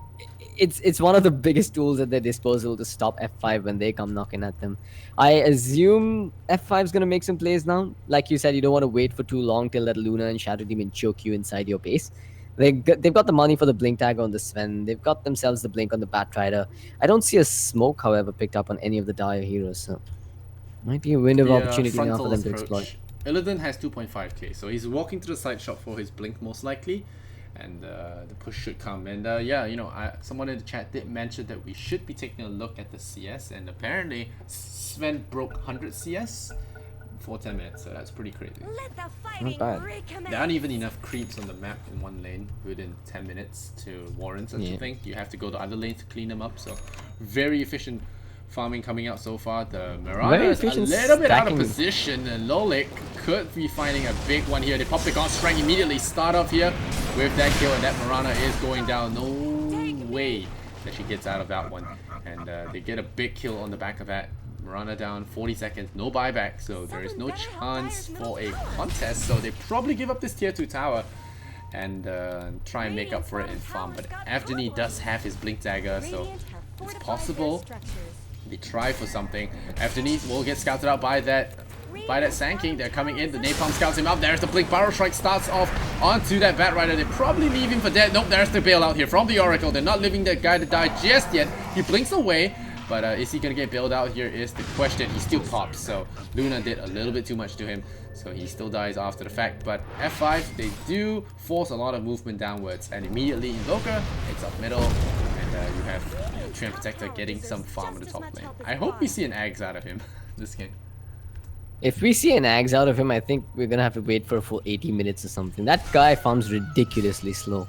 it's one of the biggest tools at their disposal to stop F5 when they come knocking at them. I assume F5 is gonna make some plays now. Like you said, you don't want to wait for too long till that Luna and Shadow Demon choke you inside your base. They've got the money for the Blink Tag on the Sven. They've got themselves the Blink on the Batrider. I don't see a smoke, however, picked up on any of the Dire heroes, so might be a window of opportunity now for them to exploit. Illidan has 2.5k, so he's walking to the side shop for his blink most likely, and the push should come. And yeah, you know, someone in the chat did mention that we should be taking a look at the CS, and apparently Sven broke 100 CS for 10 minutes, so that's pretty crazy. Let the fighting bad. recommence. There aren't even enough creeps on the map in one lane within 10 minutes to warrant such a thing. You have to go to other lanes to clean them up, so very efficient farming coming out so far. The Mirana is a little bit out of position, and Lolik could be finding a big one here. They pop the God Strike immediately, start off here with that kill, and that Mirana is going down. No way that she gets out of that one, and they get a big kill on the back of that. Mirana down, 40 seconds, no buyback, so there is no chance for a contest, so they probably give up this tier 2 tower and try and make up for it in farm. But Avdeni does have his Blink Dagger, so it's possible they try for something. Avdeni will get scouted out by that Sand King. They're coming in, the Napalm scouts him up. There's the Blink Barrel Strike, starts off onto that Batrider. They probably leave him for dead. Nope, there's the bailout here from the Oracle. They're not leaving that guy to die just yet. He blinks away, but is he gonna get bailed out here is the question. He still pops, so Luna did a little bit too much to him, so he still dies after the fact. But F5, they do force a lot of movement downwards, and immediately Invoker takes up middle, and you have Treant Protector getting some farm in the top lane. I hope we see an Ags out of him this game. If we see an Ags out of him, I think we're gonna have to wait for a full 80 minutes or something. That guy farms ridiculously slow.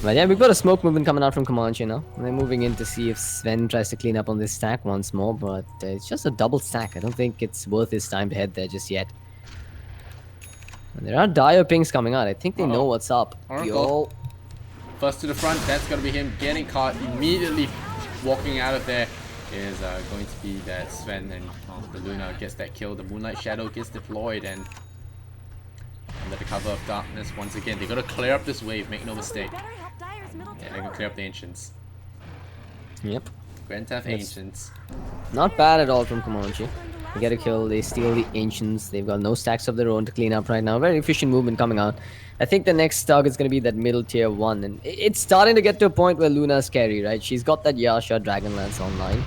But yeah, we've got a smoke movement coming out from Comanche now. And they're moving in to see if Sven tries to clean up on this stack once more, but it's just a double stack. I don't think it's worth his time to head there just yet. And there are dire pings coming out. I think they know what's up. Yo. First to the front, that's going to be him getting caught. Immediately walking out of there is going to be that Sven, and the Luna gets that kill. The Moonlight Shadow gets deployed, and under the cover of darkness, once again, they got to clear up this wave, make no mistake. Yeah, they're gonna clear up the Ancients. Yep. Grantaf Ancients. Not bad at all from Comanche. They get a kill, they steal the Ancients. They've got no stacks of their own to clean up right now. Very efficient movement coming out. I think the next target's going to be that middle tier 1. And it's starting to get to a point where Luna's scary, right? She's got that Yasha Dragonlance online.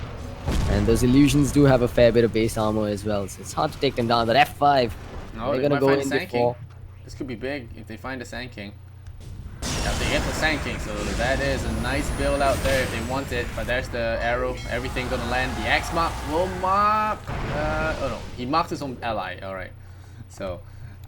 And those illusions do have a fair bit of base armor as well. So it's hard to take them down. But F5, No, they're they going to might go find in the Sand before. King. This could be big if they find the Sand King. Yeah, they get the Sand King, so that is a nice build out there if they want it. But there's the arrow, everything gonna land. The X mark will mark. Oh no, he marked his own ally. All right, so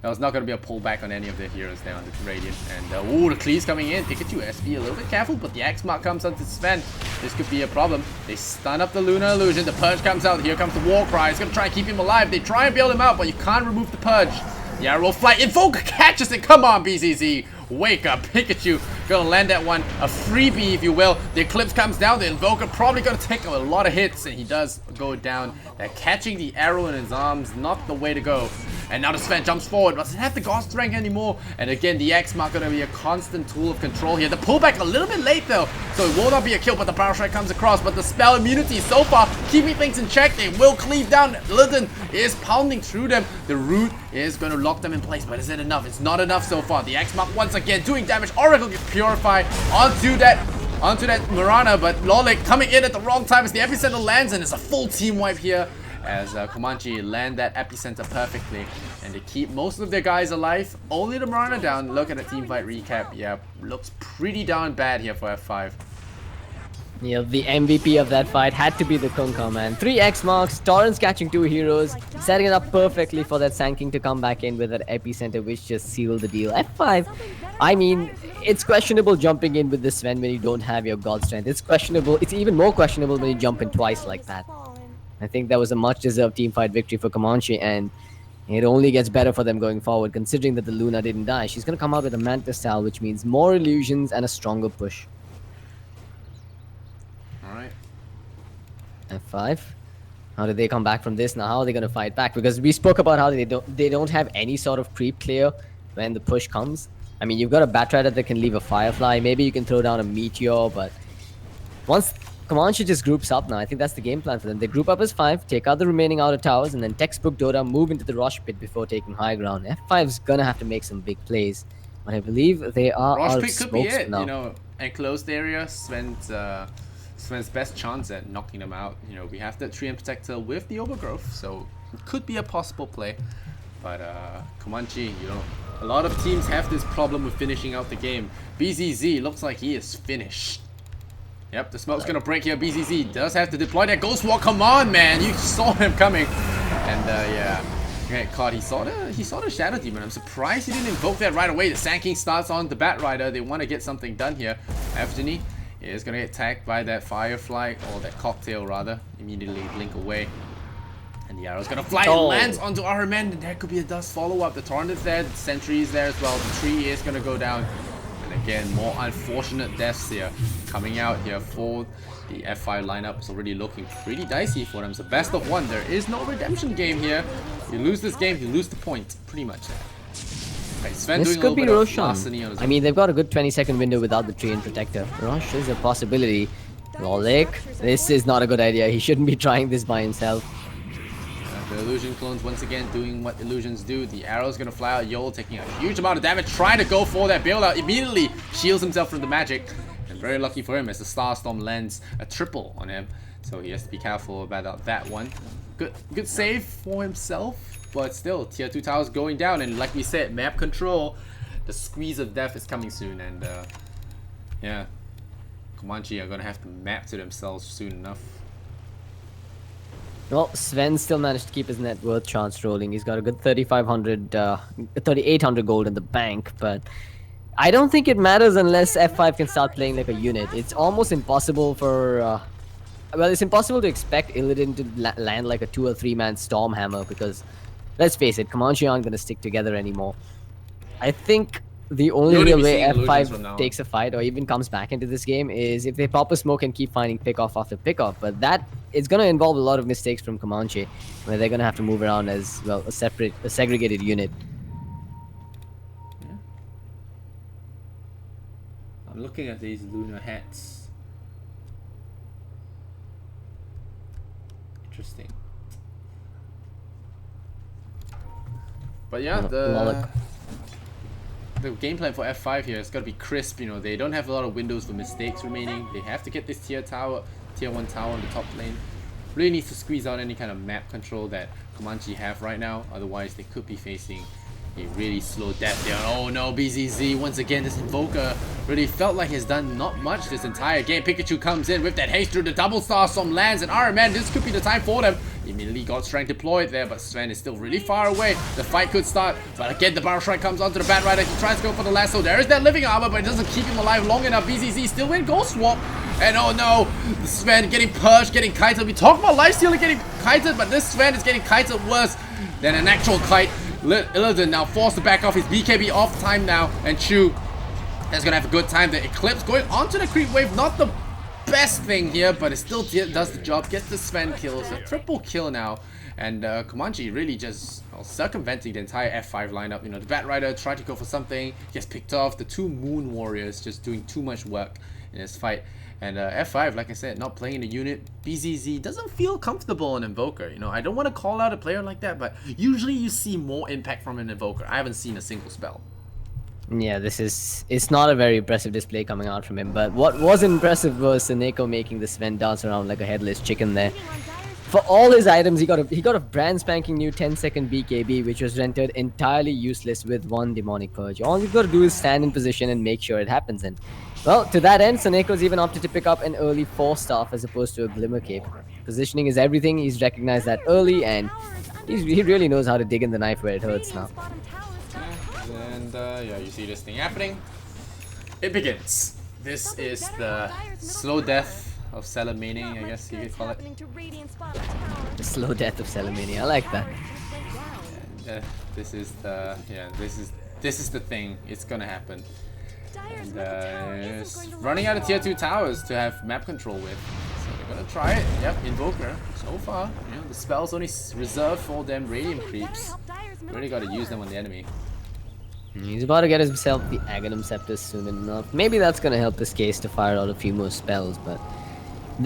that was not gonna be a pullback on any of the heroes there on the Radiant. And ooh, the Cleave's coming in. Pikachu SP a little bit careful, but the X mark comes onto Sven. This could be a problem. They stun up the Lunar Illusion. The Purge comes out. Here comes the War Cry. It's gonna try and keep him alive. They try and bail him out, but you can't remove the Purge. The arrow fly. Invoker catches it. Come on, BZZ. Wake up, Pikachu. Gonna land that one. A freebie, if you will. The Eclipse comes down. The Invoker probably gonna take a lot of hits, and he does go down. Catching the arrow in his arms, not the way to go. And now the Sven jumps forward, but doesn't have the God Strength anymore. And again, the X mark gonna be a constant tool of control here. The pullback a little bit late though, so it will not be a kill, but the Power Strike comes across. But the spell immunity so far keeping things in check. They will cleave down. Litten is pounding through them. The root is gonna lock them in place, but is it enough? It's not enough so far. The X mark once again doing damage. Oracle gets purified onto that Mirana, but Lolik coming in at the wrong time as the epicenter lands, and it's a full team wipe here as Comanche land that epicenter perfectly, and they keep most of their guys alive. Only the Mirana down. Look at the team fight recap. Yeah, looks pretty darn bad here for F5. Yeah, the MVP of that fight had to be the Kunkka, man. 3 X marks, Torrents catching 2 heroes, setting it up perfectly for that Sand King to come back in with that epicenter, which just sealed the deal. F5, I mean, it's questionable jumping in with this Sven when you don't have your God Strength. It's questionable. It's even more questionable when you jump in twice like that. I think that was a much-deserved teamfight victory for Comanche, and it only gets better for them going forward, considering that the Luna didn't die. She's going to come out with a Manta style, which means more illusions and a stronger push. Alright. F5. How do they come back from this? Now, how are they going to fight back? Because we spoke about how they don't have any sort of creep clear when the push comes. I mean, you've got a Batrider that can leave a Firefly. Maybe you can throw down a Meteor, but once Comanche just groups up now, I think that's the game plan for them. They group up as 5, take out the remaining outer towers, and then textbook Dota move into the Rosh pit before taking high ground. F5's gonna have to make some big plays, but I believe they are Rosh out of pit could be smokes it. now. You know, enclosed area, Sven's best chance at knocking them out. You know, we have that Tree and Protector with the Overgrowth, so it could be a possible play. But Comanche, you know, a lot of teams have this problem with finishing out the game. BZZ looks like he is finished. Yep, the smoke's gonna break here. BZZ does have to deploy that Ghost Wall. Come on, man! You saw him coming, and yeah, get caught. He saw the Shadow Demon. I'm surprised he didn't invoke that right away. The Sand King starts on the Batrider. They want to get something done here. Evgeny is gonna get attacked by that Firefly, or that Cocktail rather. Immediately blink away, and the arrow's gonna fly. It lands onto Ahriman, and there could be a dust follow up. The Torrent is there. The Sentry is there as well. The tree is gonna go down. And again, more unfortunate deaths here coming out here for the F5 lineup. It's already looking pretty dicey for them. So best of 1. There is no redemption game here. You lose this game, you lose the point. Pretty much. Okay, Sven This doing a could little be bit of Roshan. larceny on his I mean, they've got a good 20-second window without the Tree and Protector. Rosh is a possibility. Lolik, this is not a good idea. He shouldn't be trying this by himself. The illusion clones once again doing what illusions do. The arrow's gonna fly out. Yol taking a huge amount of damage, trying to go for that build out. Immediately shields himself from the magic. And very lucky for him as the Starstorm lands a triple on him. So he has to be careful about that one. Good save for himself. But still, tier 2 towers going down. And like we said, map control. The squeeze of death is coming soon. And yeah, Comanche are gonna have to map to themselves soon enough. Well, Sven still managed to keep his net worth chance rolling. He's got a good 3,800 gold in the bank, but I don't think it matters unless F5 can start playing like a unit. It's almost impossible for, well, it's impossible to expect Illidan to land like a 2 or 3 man Stormhammer because, let's face it, Comanche aren't going to stick together anymore. I think the only real way F5 takes a fight or even comes back into this game is if they pop a smoke and keep finding pick-off after pick-off. But that is going to involve a lot of mistakes from Comanche, where they're going to have to move around as, well, a segregated unit. Yeah. I'm looking at these Luna hats. Interesting. But yeah, Lollic. the game plan for F5 here has got to be crisp. You know, they don't have a lot of windows for mistakes remaining. They have to get this tier 1 tower on the top lane. Really needs to squeeze out any kind of map control that Comanche have right now. Otherwise, they could be facing a really slow death there. Oh no, BZZ once again. This Invoker really felt like he's done not much this entire game. Pikachu comes in with that haste through the double star. Some lands, and man, this could be the time for them. Immediately got strength deployed there, but Sven is still really far away. The fight could start, but again the Barrel Strike comes onto the Bat Rider. He tries to go for the lasso. There is that living armor, but it doesn't keep him alive long enough. BZZ still win Ghost Swap. And oh no, Sven getting purged, getting kited. We talk about lifestealer getting kited, but this Sven is getting kited worse than an actual kite. Illidan now forced to back off his BKB off time now, and Chu is gonna have a good time. The Eclipse going onto the creep wave, not the best thing here, but it still does the job. Gets the Sven kills, a triple kill now, and Comanche really just circumventing the entire F5 lineup. You know, the Bat Rider tried to go for something, gets picked off. The two Moon Warriors just doing too much work in this fight. And F5, like I said, not playing in the unit. BZZ doesn't feel comfortable on Invoker. You know, I don't want to call out a player like that, but usually you see more impact from an Invoker. I haven't seen a single spell. Yeah, it's not a very impressive display coming out from him, but what was impressive was Seneko making the Sven dance around like a headless chicken there. For all his items, he got a brand spanking new 10-second BKB, which was rendered entirely useless with one Demonic Purge. All you've got to do is stand in position and make sure it happens. And well, to that end, Seneko's even opted to pick up an early 4-staff as opposed to a Glimmer Cape. Positioning is everything. He's recognized that early, and he really knows how to dig in the knife where it hurts now. And yeah, you see this thing happening. It begins. This is the slow death of Salamania, I guess you could call it. The slow death of Salamania. I like that. This is the this is the thing. It's gonna happen. And it's running out of tier 2 towers to have map control with. So they're gonna try it. Yep, Invoker. So far, you know, the spell's only reserved for them Radiant creeps. Really gotta use them on the enemy. He's about to get himself the Aghanim Scepter soon enough. Maybe that's gonna help his case to fire out a few more spells, but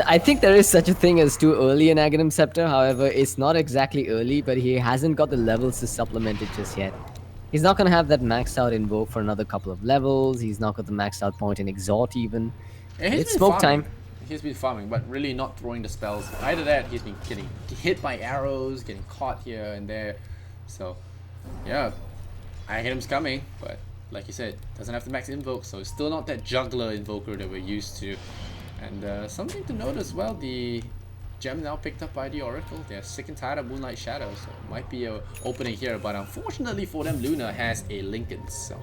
I think there is such a thing as too early an Aghanim Scepter. However, it's not exactly early, but he hasn't got the levels to supplement it just yet. He's not gonna have that maxed out Invoke for another couple of levels. He's not got the maxed out point in Exhort even. It's smoke time. He's been farming, but really not throwing the spells. Either that, he's been getting hit by arrows, getting caught here and there. So, yeah, Aghanim's coming, but like you said, doesn't have the max invoke, so it's still not that juggler invoker that we're used to. And something to note as well, the gem now picked up by the Oracle. They're sick and tired of Moonlight Shadow, so it might be an opening here, but unfortunately for them, Luna has a Lincoln, so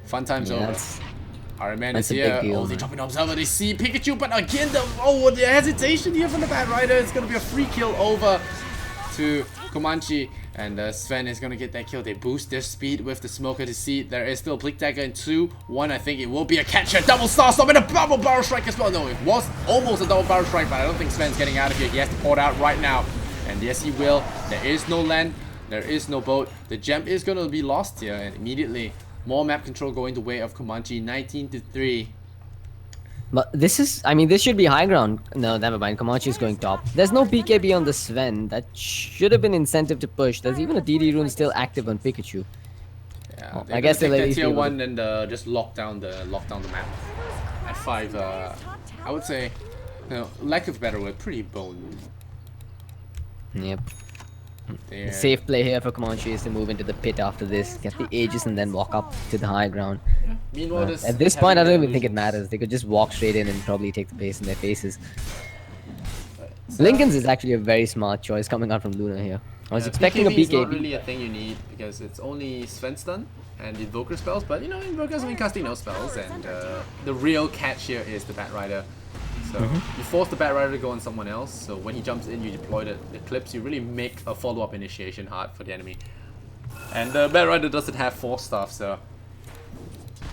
fun time's over. Iron Man is here. Oh, they drop an observer. They see Pikachu, but again, the hesitation here from the Bat Rider. It's going to be a free kill over to Comanche, and Sven is going to get that kill. They boost their speed with the Smoker to see. There is still a Blick Dagger in 2-1. I think it will be a catcher. Double Star Storm and a double Barrel Strike as well. No, it was almost a double Barrel Strike, but I don't think Sven's getting out of here. He has to pour it out right now. And yes, he will. There is no land. There is no boat. The gem is going to be lost here, and immediately more map control going the way of Comanche. 19-3. But this is, I mean, this should be high ground. No, never mind. Comanche is going top. There's no BKB on the Sven. That should have been incentive to push. There's even a DD rune still active on Pikachu. Yeah, well, I guess they'll take that tier 1 and just lock down the map. At 5, I would say, you know, lack of better word, pretty bone. Yep. The safe play here for Comanche is to move into the pit after this, get the Aegis, and then walk up to the high ground. Yeah. Meanwhile, at this point, I don't even think it matters. They could just walk straight in and probably take the pace in their faces. Lincoln's is actually a very smart choice coming out from Luna here. I was expecting BKB a BKB. It's not really a thing you need because it's only Sven stun and Invoker spells, but you know, Invoker hasn't been casting no spells, and the real catch here is the Bat Rider. So you force the Bat Rider to go on someone else, so when he jumps in, you deploy the Eclipse, you really make a follow-up initiation hard for the enemy. And the Bat Rider doesn't have 4 stuff, so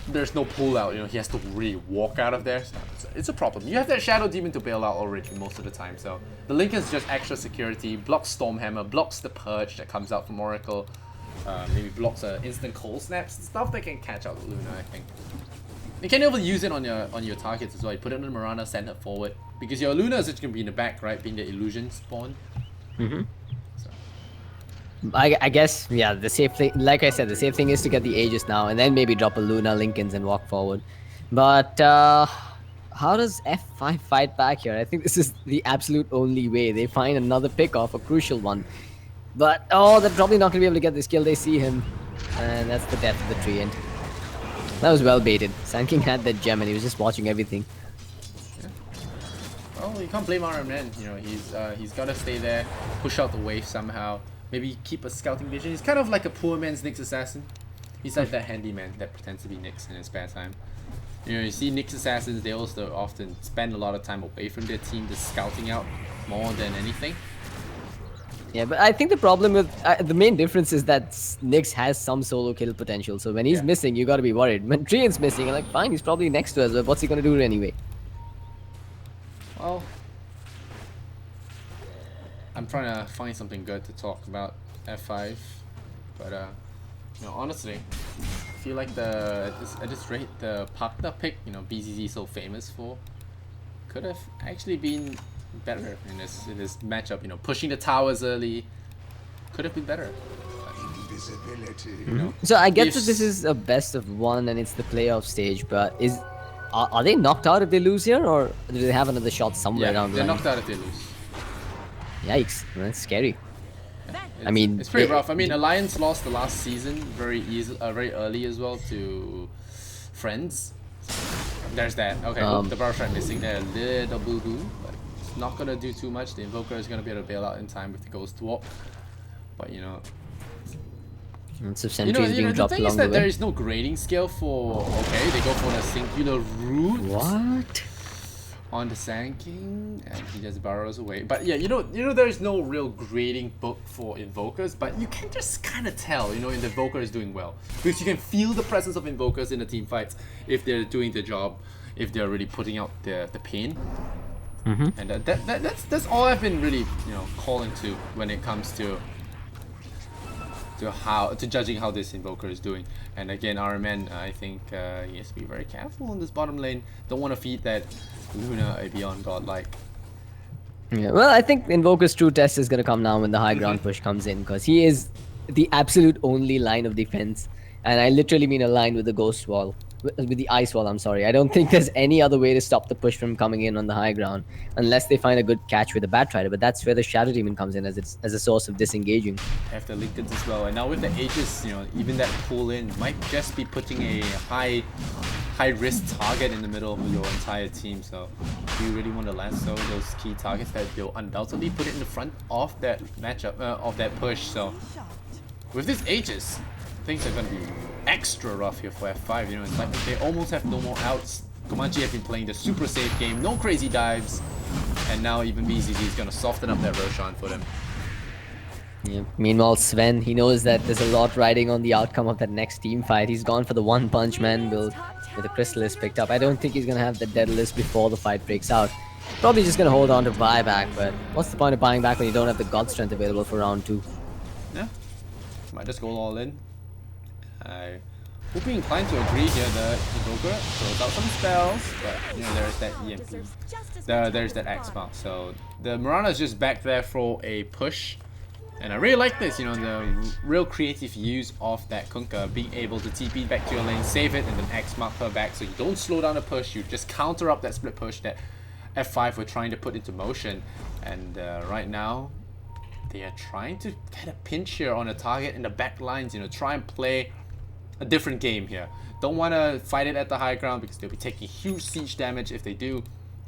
there's no pull out, you know, he has to really walk out of there. So it's a problem. You have that Shadow Demon to bail out already most of the time, so the Lincoln's just extra security, blocks Stormhammer, blocks the Purge that comes out from Oracle, maybe blocks instant Cold Snaps, stuff that can catch out Luna, I think. You can even use it on your targets as well. You put it on the Mirana, send it forward. Because your Luna is just going to be in the back, right? Being the illusion spawn. So. I guess, yeah, the safe thing, like I said, the safe thing is to get the Aegis now and then maybe drop a Luna Lincolns and walk forward. But how does F5 fight back here? I think this is the absolute only way. They find another pick off, a crucial one. But, oh, they're probably not going to be able to get this kill. They see him. And that's the death of the tree. And that was well baited. Sand King had that gem and he was just watching everything. Well, you can't blame RMN. You know, he's got to stay there, push out the wave somehow. Maybe keep a scouting vision. He's kind of like a poor man's Nyx assassin. He's like that handyman that pretends to be Nyx in his spare time. You know, you see Nyx assassins, they also often spend a lot of time away from their team, just scouting out more than anything. Yeah, but I think the problem with the main difference is that Nyx has some solo kill potential. So when he's missing, you got to be worried. When Trian's missing, you're like, fine, he's probably next to us, but what's he going to do anyway? Well, I'm trying to find something good to talk about F5, but you know, honestly, I feel like at this rate, the partner pick, you know, BZZ is so famous for, could have actually been better in this matchup. You know, pushing the towers early could have been better. You know, So I get that this is a best of one and it's the playoff stage, but are they knocked out if they lose here, or do they have another shot somewhere down the they're line? knocked out if they lose. Yikes, that's scary. I mean, it's pretty rough. I mean, Alliance lost the last season very early as well to Friends. There's that. Okay, the Barrel Strike missing there, a little boo-hoo, but it's not gonna do too much. The Invoker is gonna be able to bail out in time with the Ghost Walk, but you know. Lots of sentries being The dropped thing along is the that way. there is no grading scale for. Okay, they go for the singular route. What? On the Sand King, and he just burrows away. But yeah, you know, there's no real grading book for Invokers, but you can just kind of tell, you know, if the Invoker is doing well, because you can feel the presence of Invokers in the team fights if they're doing the job, if they're really putting out the pain. And that's all I've been really, you know, calling to when it comes to judging how this Invoker is doing. And again, RMN, I think he has to be very careful in this bottom lane. Don't want to feed that Luna a beyond godlike. Yeah, well, I think Invoker's true test is gonna come now when the high ground push comes in, because he is the absolute only line of defense, and I literally mean a line with the ghost wall, with the ice wall. I'm sorry, I don't think there's any other way to stop the push from coming in on the high ground, unless they find a good catch with the Batrider. But that's where the Shadow Demon comes in as a source of disengaging. Have the Lincolns as well, and now with the Aegis, you know, even that pull in might just be putting a high risk target in the middle of your entire team. So if you really want to lasso those key targets, that they'll undoubtedly put it in the front of that matchup, of that push. So with this Aegis, things are going to be extra rough here for F5. You know, it's like they almost have no more outs. Comanche have been playing the super safe game, no crazy dives, and now even BZZ is going to soften up that Roshan for them. Yeah. Meanwhile, Sven, he knows that there's a lot riding on the outcome of that next team fight. He's gone for the one punch man build with the Chrysalis picked up. I don't think he's gonna have the Daedalus before the fight breaks out. Probably just gonna hold on to buyback, but what's the point of buying back when you don't have the God Strength available for round 2? Yeah, might just go all in. I would be inclined to agree here. The Invoker throws out some spells, but you know, there's that EMP. There's that X mark. So the Mirana's just back there for a push. And I really like this, you know, the real creative use of that Kunkka, being able to TP back to your lane, save it, and then X mark her back, so you don't slow down the push, you just counter up that split push that F5 were trying to put into motion. And right now, they are trying to get a pinch here on a target in the back lines, you know, try and play a different game here. Don't want to fight it at the high ground because they'll be taking huge siege damage if they do.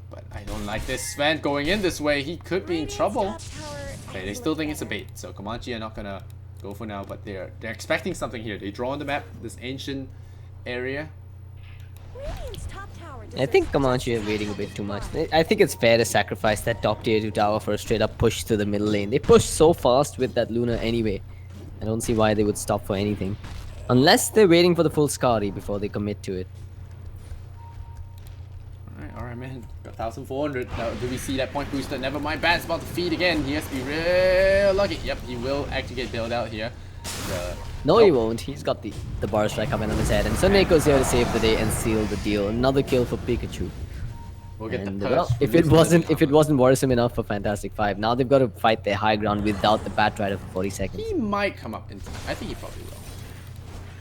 But I don't like this. Sven going in this way, he could be in trouble. Okay, they still think it's a bait, so Comanche are not gonna go for now, but they're expecting something here. They draw on the map, this ancient area. I think Comanche are waiting a bit too much. I think it's fair to sacrifice that top tier 2 tower for a straight up push to the middle lane. They push so fast with that Luna anyway. I don't see why they would stop for anything. Unless they're waiting for the full Scary before they commit to it. Alright man, got 1400. Now, do we see that point booster? Never mind, Bat's about to feed again. He has to be real lucky. Yep, he will actually get bailed out here. No, he won't. He's got the Bar Strike coming on his head. And Suneko's here to save the day and seal the deal. Another kill for Pikachu. We'll get And the well, purse. if it wasn't worrisome enough for Fantastic Five, now they've got to fight their high ground without the Bat Rider for 40 seconds. He might come up in time. I think he probably will.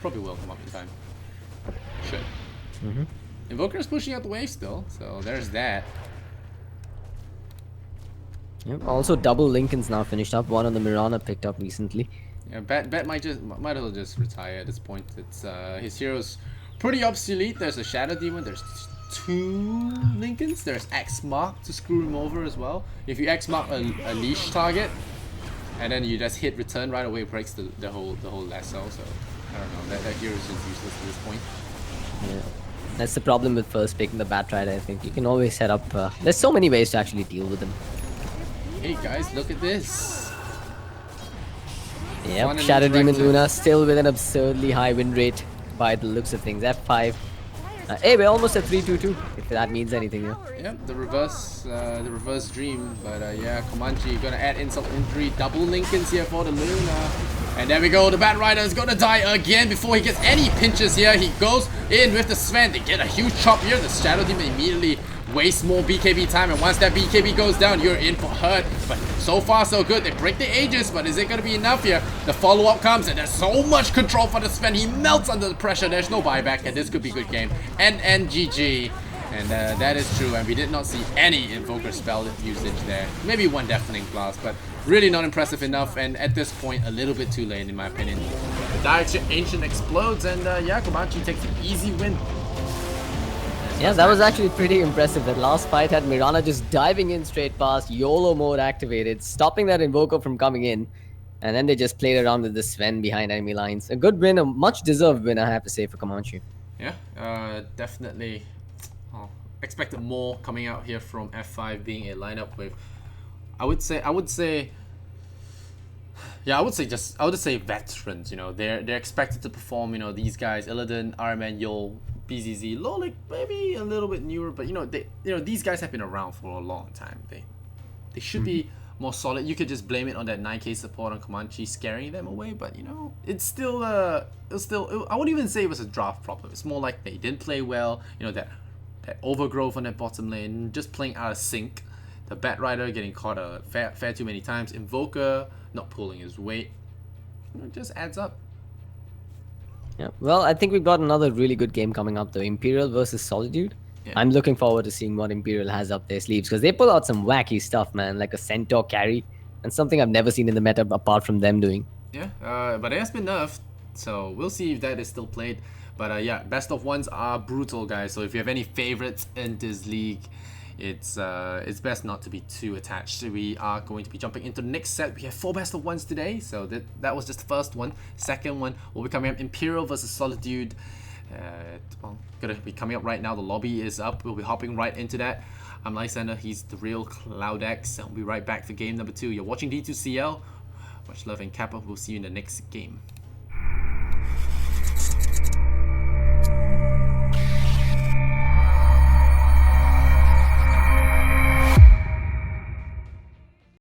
Probably will come up in time. Should. Invoker's pushing out the wave still, so there's that. Yep. Also, double Lincoln's now finished up. One on the Mirana picked up recently. Yeah, Bet might as well just retire at this point. It's his hero's pretty obsolete. There's a Shadow Demon. There's 2 Lincolns. There's X Mark to screw him over as well. If you X Mark a leash target, and then you just hit return right away, it breaks the whole lasso. So I don't know. That hero is just useless at this point. Yeah. That's the problem with first picking the Bat Rider. I think you can always set up. There's so many ways to actually deal with them. Hey guys, look at this. Fun Yep, and Shadow Demon interactive. Luna still with an absurdly high win rate by the looks of things. F5. Hey, we're almost at 3-2-2, if that means anything. Yeah. Yep, the reverse dream. But yeah, Comanche gonna add insult to injury. Double Lincolns here for the Luna. And there we go, the Bat Rider is gonna die again before he gets any pinches here. He goes in with the Sven. They get a huge chop here. The Shadow Demon immediately wastes more BKB time, and once that BKB goes down, you're in for hurt. But so far so good. They break the Aegis, but is it gonna be enough here? The follow-up comes, and there's so much control for the Sven. He melts under the pressure. There's no buyback, and this could be a good game. And GG. And that is true, and we did not see any Invoker spell usage there. Maybe one Deafening Blast, but really not impressive enough, and at this point, a little bit too late in my opinion. Direct Ancient explodes, and yeah, Comanche takes an easy win. Yeah, that was actually pretty impressive. That last fight had Mirana just diving in straight past, YOLO mode activated, stopping that Invoker from coming in. And then they just played around with the Sven behind enemy lines. A good win, a much deserved win, I have to say, for Comanche. Yeah, definitely. Expected more coming out here from F5 being a lineup with, I would say veterans. You know, they're expected to perform. You know, these guys, Illidan, Arman, Yol, BZZ, Lolik, maybe a little bit newer, but these guys have been around for a long time. They should be more solid. You could just blame it on that 9k support on Comanche scaring them away, but you know, it's still I wouldn't even say it was a draft problem. It's more like they didn't play well. You know, that overgrowth on that bottom lane, just playing out of sync. The Bat Rider getting caught a fair too many times. Invoker not pulling his weight. You know, it just adds up. Yeah. Well, I think we've got another really good game coming up, though. Imperial versus Solitude. Yeah. I'm looking forward to seeing what Imperial has up their sleeves, because they pull out some wacky stuff, man, like a Centaur carry, and something I've never seen in the meta apart from them doing. Yeah, but it has been nerfed, so we'll see if that is still played. But yeah, best of ones are brutal, guys. So if you have any favorites in this league, it's best not to be too attached. We are going to be jumping into the next set. We have 4 best of ones today, so that was just the first one. Second one will be coming up, Imperial versus Solitude. Well, gonna be coming up right now. The lobby is up. We'll be hopping right into that. I'm Lysander. He's the real CloudX. I'll be right back for game number 2. You're watching D2CL. Much love and Kappa. We'll see you in the next game.